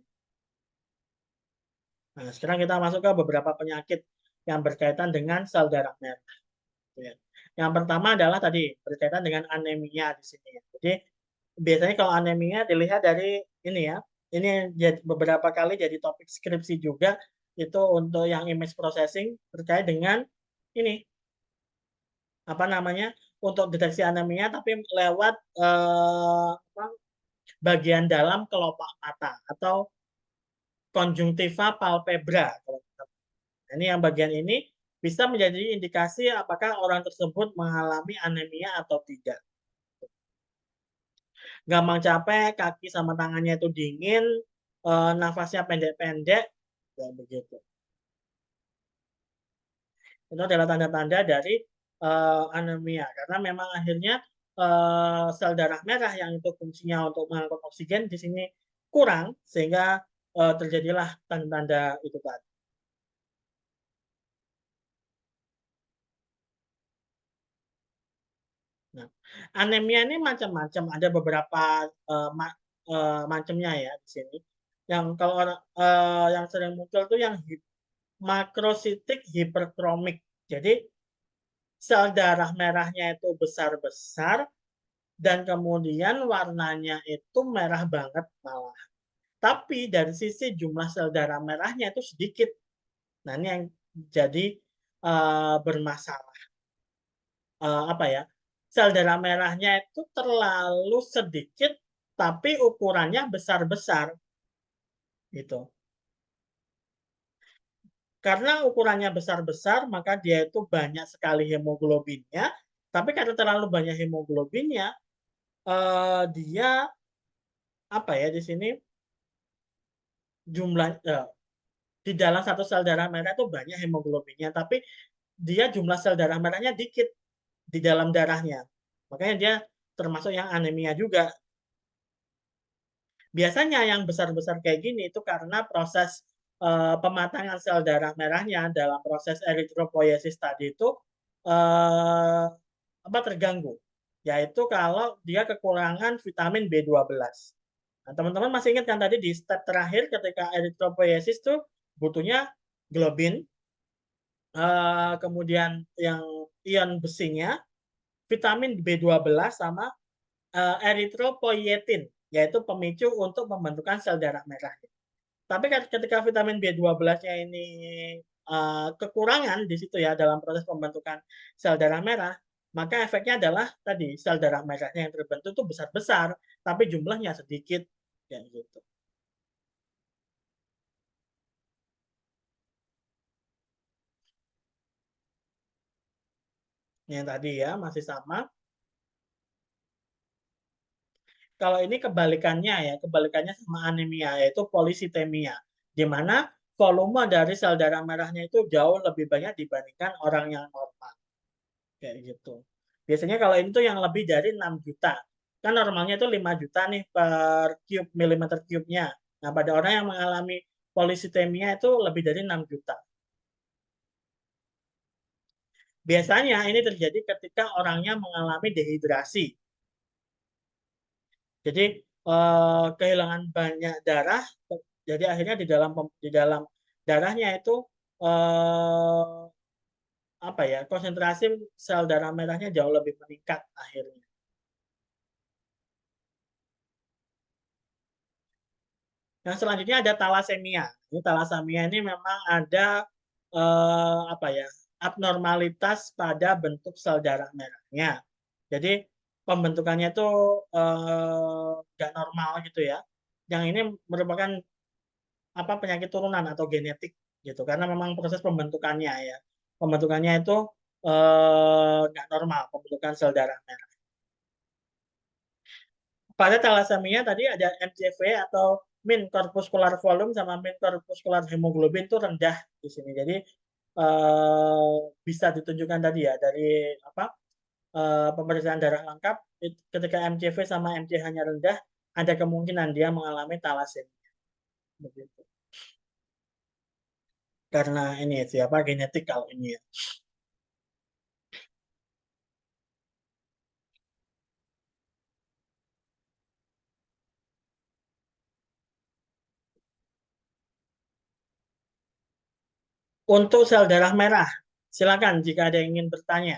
Nah, sekarang kita masuk ke beberapa penyakit yang berkaitan dengan sel darah merah. Ya. Yang pertama adalah tadi berkaitan dengan anemia di sini. Jadi biasanya kalau anemia dilihat dari ini ya. Ini beberapa kali jadi topik skripsi juga itu untuk yang image processing terkait dengan ini apa namanya untuk deteksi anemia tapi lewat bagian dalam kelopak mata atau konjungtiva palpebra. Nah, ini yang bagian ini bisa menjadi indikasi apakah orang tersebut mengalami anemia atau tidak. Gampang capek, kaki sama tangannya itu dingin, nafasnya pendek-pendek, ya begitu. Itu adalah tanda-tanda dari anemia karena memang akhirnya sel darah merah yang itu fungsinya untuk mengangkut oksigen di sini kurang sehingga terjadilah tanda-tanda itu tadi. Nah, anemia ini macam-macam, ada beberapa macamnya ya di sini. Yang kalau yang sering muncul itu yang makrositik hiperkromik. Jadi sel darah merahnya itu besar-besar dan kemudian warnanya itu merah banget malah. Tapi dari sisi jumlah sel darah merahnya itu sedikit. Nah, ini yang jadi bermasalah. Apa ya? Sel darah merahnya itu terlalu sedikit, tapi ukurannya besar-besar, gitu. Karena ukurannya besar-besar, maka dia itu banyak sekali hemoglobinnya. Tapi karena terlalu banyak hemoglobinnya, dia apa ya di sini jumlah di dalam satu sel darah merah itu banyak hemoglobinnya, tapi dia jumlah sel darah merahnya dikit di dalam darahnya. Makanya dia termasuk yang anemia juga. Biasanya yang besar-besar kayak gini itu karena proses pematangan sel darah merahnya dalam proses eritropoiesis tadi itu eh, apa terganggu. Yaitu kalau dia kekurangan vitamin B12. Nah, teman-teman masih ingat kan tadi di step terakhir ketika eritropoiesis tuh butuhnya globin, kemudian yang ion besinya, vitamin B12 sama eritropoietin, yaitu pemicu untuk pembentukan sel darah merah. Tapi ketika vitamin B12-nya ini kekurangan di situ ya dalam proses pembentukan sel darah merah, maka efeknya adalah tadi sel darah merahnya yang terbentuk itu besar-besar, tapi jumlahnya sedikit, kayak gitu. Yang tadi ya masih sama. Kalau ini kebalikannya ya, kebalikannya sama anemia yaitu polisitemia, di mana volume dari sel darah merahnya itu jauh lebih banyak dibandingkan orang yang normal. Kayak gitu. Biasanya kalau ini tuh yang lebih dari 6 juta. Kan normalnya itu 5 juta nih per cube milimeter cube-nya. Nah, pada orang yang mengalami polisitemia itu lebih dari 6 juta. Biasanya ini terjadi ketika orangnya mengalami dehidrasi. Jadi kehilangan banyak darah, jadi akhirnya di dalam darahnya itu eh, apa ya konsentrasi sel darah merahnya jauh lebih meningkat akhirnya. Yang selanjutnya ada talasemia. Ini talasemia ini memang ada apa ya abnormalitas pada bentuk sel darah merahnya. Jadi pembentukannya itu nggak normal gitu ya. Yang ini merupakan apa penyakit turunan atau genetik gitu karena memang proses pembentukannya ya pembentukannya itu nggak normal pembentukan sel darah merah. Pada thalassemia tadi ada MCV atau mean corpuscular volume sama mean corpuscular hemoglobin itu rendah di sini. Jadi bisa ditunjukkan tadi ya dari apa pemeriksaan darah lengkap ketika MCV sama MCH-nya rendah ada kemungkinan dia mengalami thalassemia. Begitu. Karena ini siapa genetik kalau ini ya. Untuk sel darah merah, silakan jika ada yang ingin bertanya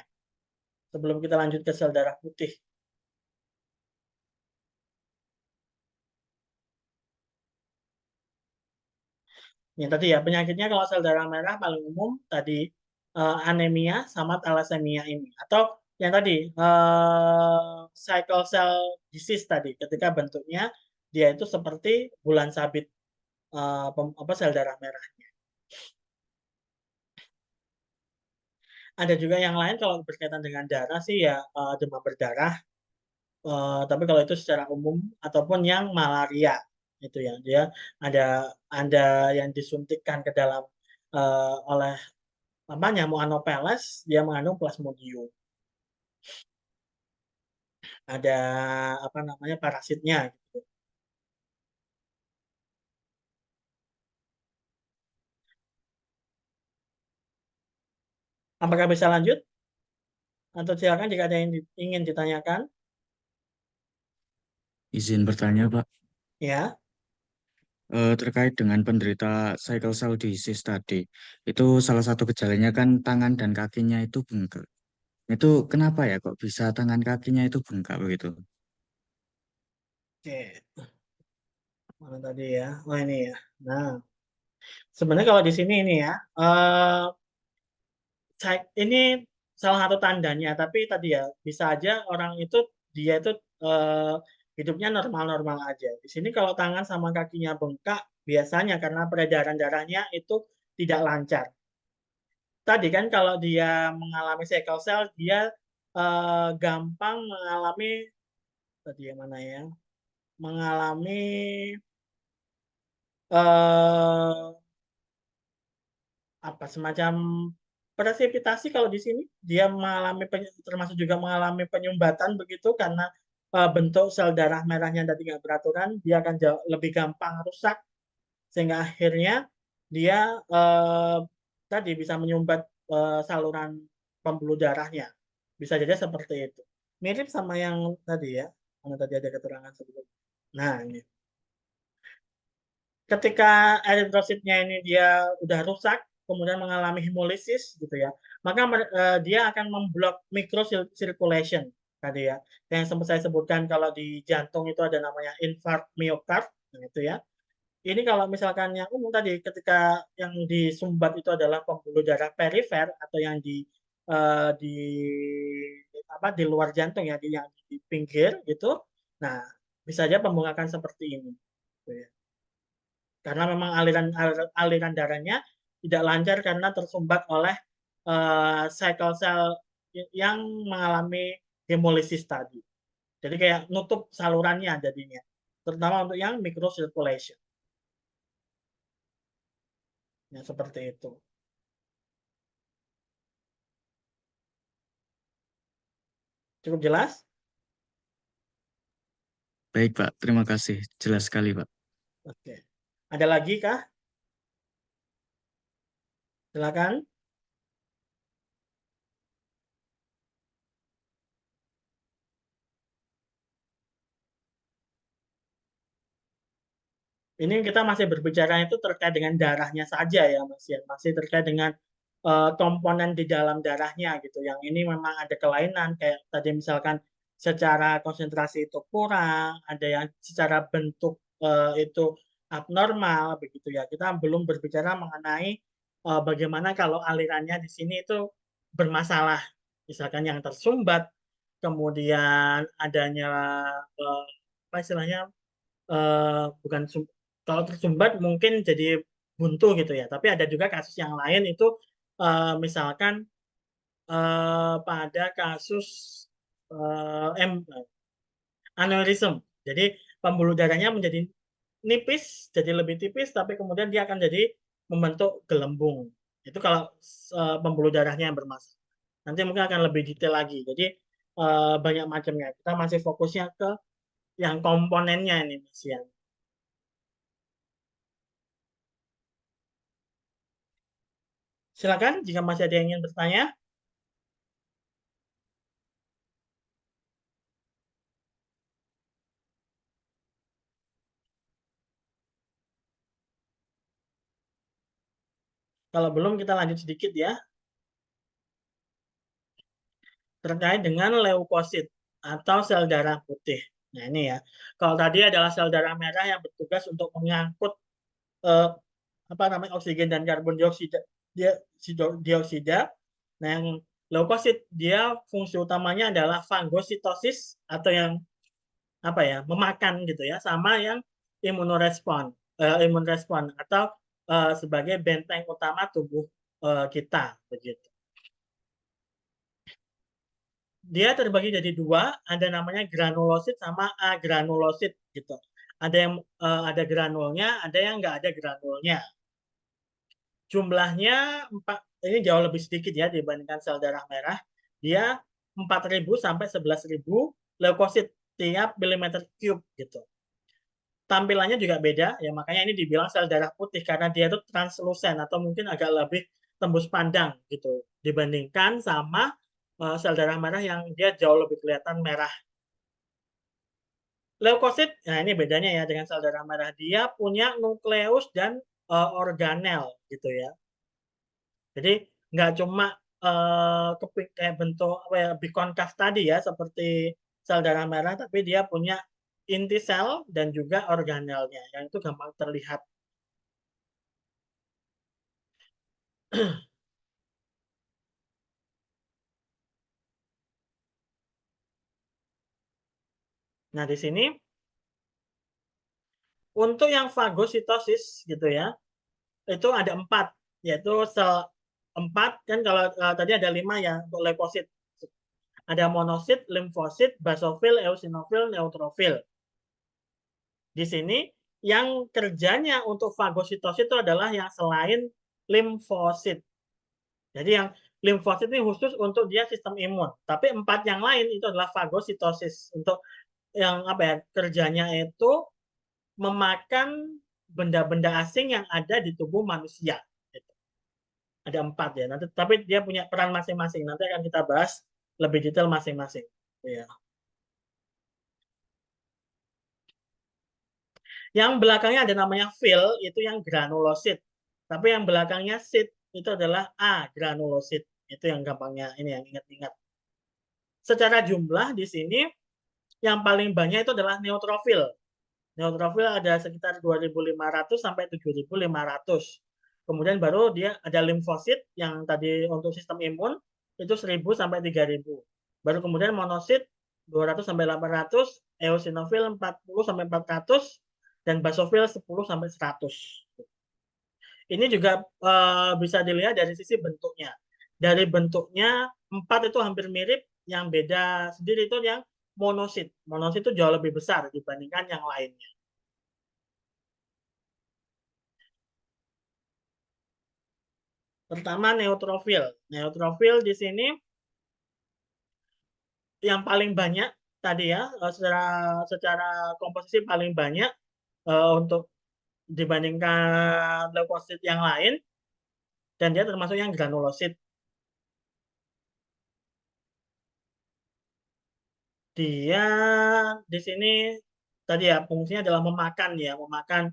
sebelum kita lanjut ke sel darah putih. Yang tadi ya penyakitnya kalau sel darah merah paling umum tadi anemia sama thalassemia ini atau yang tadi cycle cell disease tadi ketika bentuknya dia itu seperti bulan sabit apa sel darah merah. Ada juga yang lain kalau berkaitan dengan darah sih ya demam berdarah. Tapi kalau itu secara umum ataupun yang malaria itu yang dia ada ada yang disuntikkan ke dalam oleh apa nyamuk Anopheles dia mengandung plasmodium. Ada apa namanya parasitnya gitu. Apakah bisa lanjut atau silakan jika ada yang ingin ditanyakan Izin bertanya, Pak. ya. Terkait dengan penderita sickle cell disease tadi, itu salah satu gejalanya kan tangan dan kakinya itu bengkak. Itu kenapa ya kok bisa tangan kakinya itu bengkak begitu? Oke. Mana tadi ya? Oh ini ya. Nah, sebenarnya kalau di sini ini ya, ini salah satu tandanya. Tapi tadi ya bisa aja orang itu dia itu eh, hidupnya normal-normal aja. Di sini kalau tangan sama kakinya bengkak, biasanya karena peredaran darahnya itu tidak lancar. Tadi kan kalau dia mengalami sickle cell, dia gampang mengalami tadi yang mana ya? Mengalami eh apa semacam presipitasi kalau di sini dia mengalami termasuk juga mengalami penyumbatan begitu karena bentuk sel darah merahnya tadi nggak beraturan, dia akan jauh lebih gampang rusak sehingga akhirnya dia tadi bisa menyumbat saluran pembuluh darahnya. Bisa jadi seperti itu. Mirip sama yang tadi ya, mana tadi ada keterangan sebelumnya. Nah, ini. Ketika eritrositnya ini dia udah rusak, kemudian mengalami hemolisis gitu ya, maka dia akan memblok microcirculation tadi ya. Yang sempat saya sebutkan kalau di jantung itu ada namanya infarct myocard, nah itu ya. Ini kalau misalkan yang umum tadi, ketika yang disumbat itu adalah pembuluh darah perifer atau yang di apa di luar jantung ya, yang di pinggir gitu. Nah, bisa aja pembengkakan seperti ini. Gitu ya. Karena memang aliran darahnya tidak lancar karena tersumbat oleh cycle cell yang mengalami hemolisis tadi. Jadi kayak nutup salurannya jadinya, terutama untuk yang microcirculation. Ya, seperti itu. Cukup jelas? Baik, Pak. Terima kasih. Jelas sekali, Pak. Oke. Ada lagi kah? Silakan. Ini kita masih berbicara itu terkait dengan darahnya saja ya, Mas ya. Masih terkait dengan komponen di dalam darahnya gitu. Yang ini memang ada kelainan kayak tadi misalkan secara konsentrasi itu kurang, ada yang secara bentuk itu abnormal begitu ya. Kita belum berbicara mengenai bagaimana kalau alirannya di sini itu bermasalah. Misalkan yang tersumbat, kemudian adanya apa istilahnya bukan kalau tersumbat mungkin jadi buntu gitu ya. Tapi ada juga kasus yang lain itu misalkan pada kasus aneurism. Jadi pembuluh darahnya menjadi nipis, jadi lebih tipis, tapi kemudian dia akan jadi membentuk gelembung. Itu kalau pembuluh darahnya yang bermasalah. Nanti mungkin akan lebih detail lagi. Jadi banyak macamnya. Kita masih fokusnya ke yang komponennya ini, Mas Yan. Silakan jika masih ada yang ingin bertanya. Kalau belum kita lanjut sedikit ya terkait dengan leukosit atau sel darah putih. Nah ini ya, kalau tadi adalah sel darah merah yang bertugas untuk mengangkut eh, apa namanya oksigen dan karbon dioksida, dioksida. Nah yang leukosit dia fungsi utamanya adalah fagositosis atau yang apa ya memakan gitu ya, sama yang imunorespon, imun respon atau sebagai benteng utama tubuh kita begitu. Dia terbagi jadi dua, ada namanya granulosit sama agranulosit gitu. Ada yang ada granulnya, ada yang nggak ada granulnya. Jumlahnya ini jauh lebih sedikit ya dibandingkan sel darah merah. Dia 4.000 sampai 11.000 leukosit tiap milimeter cube gitu. Tampilannya juga beda ya, makanya ini dibilang sel darah putih karena dia itu translucent atau mungkin agak lebih tembus pandang gitu dibandingkan sama sel darah merah yang dia jauh lebih kelihatan merah. Leukosit, nah ini bedanya ya dengan sel darah merah. Dia punya nukleus dan organel gitu ya. Jadi nggak cuma kayak bentuk apa ya, bikonkav tadi ya seperti sel darah merah, tapi dia punya inti sel dan juga organelnya, yang itu gampang terlihat. Nah, di sini untuk yang fagositosis gitu ya, itu ada 4, yaitu sel 4 kan kalau tadi ada 5 ya untuk leukosit. Ada monosit, limfosit, basofil, eosinofil, neutrofil. Di sini yang kerjanya untuk fagositosis itu adalah yang selain limfosit. Jadi yang limfosit ini khusus untuk dia sistem imun. Tapi 4 yang lain itu adalah fagositosis. Untuk yang apa ya, kerjanya itu memakan benda-benda asing yang ada di tubuh manusia. Gitu. Ada 4 ya. Nanti tapi dia punya peran masing-masing. Nanti akan kita bahas lebih detail masing-masing. Ya. Yang belakangnya ada namanya fil, itu yang granulosit. Tapi yang belakangnya sit, itu adalah agranulosit. Itu yang gampangnya, ini yang ingat-ingat. Secara jumlah di sini, yang paling banyak itu adalah neutrofil. Neutrofil ada sekitar 2.500 sampai 7.500. Kemudian baru dia ada limfosit, yang tadi untuk sistem imun, itu 1.000 sampai 3.000. Baru kemudian monosit, 200 sampai 800, eosinofil 40 sampai 400, dan basofil 10 sampai 100. Ini juga bisa dilihat dari sisi bentuknya. Dari bentuknya 4 itu hampir mirip, yang beda sendiri itu yang monosit. Monosit itu jauh lebih besar dibandingkan yang lainnya. Pertama neutrofil. Neutrofil di sini yang paling banyak tadi ya, secara komposisi paling banyak untuk dibandingkan leukosit yang lain, dan dia termasuk yang granulosit. Dia di sini tadi ya fungsinya adalah memakan ya, memakan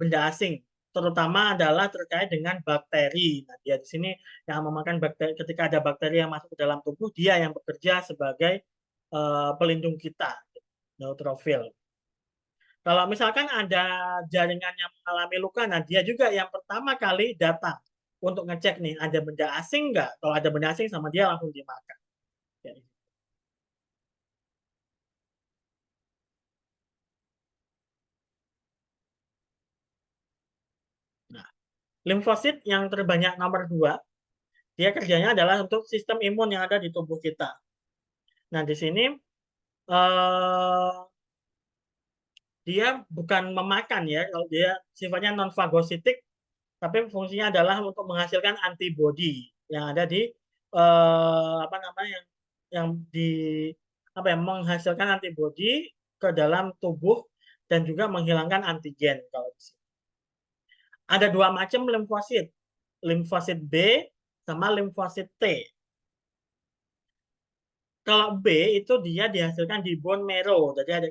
benda asing, terutama adalah terkait dengan bakteri. Nah, dia di sini yang memakan bakteri. Ketika ada bakteri yang masuk ke dalam tubuh, dia yang bekerja sebagai pelindung kita, neutrofil. Kalau misalkan ada jaringan yang mengalami luka, nah dia juga yang pertama kali datang untuk ngecek nih ada benda asing nggak. Kalau ada benda asing sama dia langsung dimakan. Ya. Nah, limfosit yang terbanyak nomor 2, dia kerjanya adalah untuk sistem imun yang ada di tubuh kita. Nah, di sini eh, dia bukan memakan ya, kalau dia sifatnya non fagositik, tapi fungsinya adalah untuk menghasilkan antibodi yang ada di apa namanya yang di apa ya, menghasilkan antibodi ke dalam tubuh dan juga menghilangkan antigen. Kalau di sini ada 2 macam limfosit, limfosit B sama limfosit T. Kalau B itu dia dihasilkan di bone marrow, jadi ada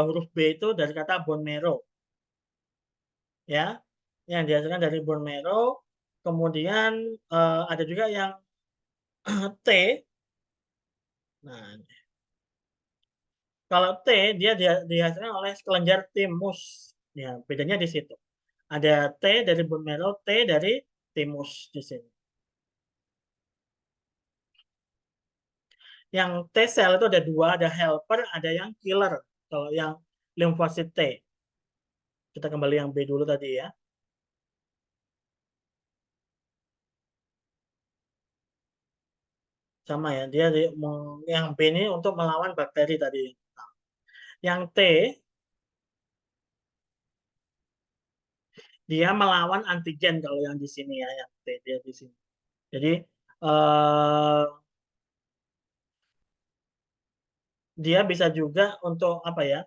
huruf B itu dari kata bone marrow, ya, yang dihasilkan dari bone marrow. Kemudian ada juga yang T. Nah, kalau T dia dihasilkan oleh kelenjar timus. Ya, bedanya di situ. Ada T dari bone marrow, T dari timus di sini. Yang T cell itu ada 2, ada helper, ada yang killer. Kalau yang limfosit T. Kita kembali yang B dulu tadi ya. Sama ya, dia yang B ini untuk melawan bakteri tadi. Yang T dia melawan antigen kalau yang di sini ya, yang T dia di sini. Jadi eh, dia bisa juga untuk apa ya?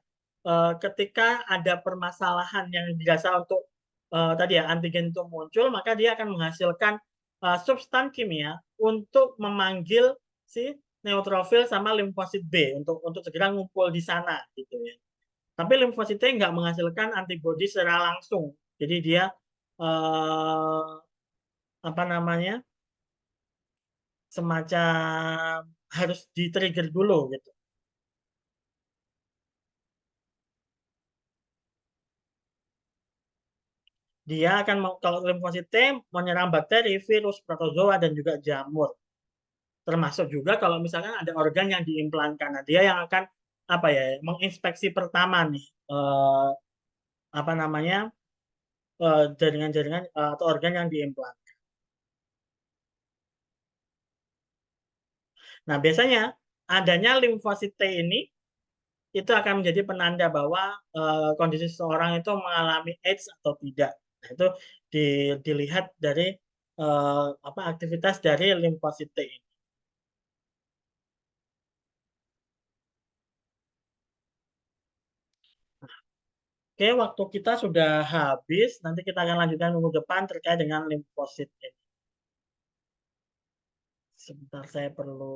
Ketika ada permasalahan yang dirasa untuk tadi ya antigen itu muncul, maka dia akan menghasilkan substan kimia untuk memanggil si neutrofil sama limfosit B untuk segera ngumpul di sana gitu ya. Tapi limfosit T nggak menghasilkan antibodi secara langsung. Jadi dia eh, apa namanya, semacam harus di-trigger dulu gitu. Dia akan kalau limfosit T menyerang bakteri, virus, protozoa dan juga jamur. Termasuk juga kalau misalkan ada organ yang diimplankan. Nah, dia yang akan apa ya, menginspeksi pertama nih apa namanya jaringan-jaringan atau organ yang diimplan. Nah, biasanya adanya limfosit T ini itu akan menjadi penanda bahwa kondisi seseorang itu mengalami AIDS atau tidak. Nah, itu dilihat dari apa aktivitas dari limfosit T ini. Oke, waktu kita sudah habis. Nanti kita akan lanjutkan minggu depan terkait dengan limfosit ini. Sebentar, saya perlu.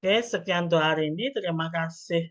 Oke, sekian untuk hari ini. Terima kasih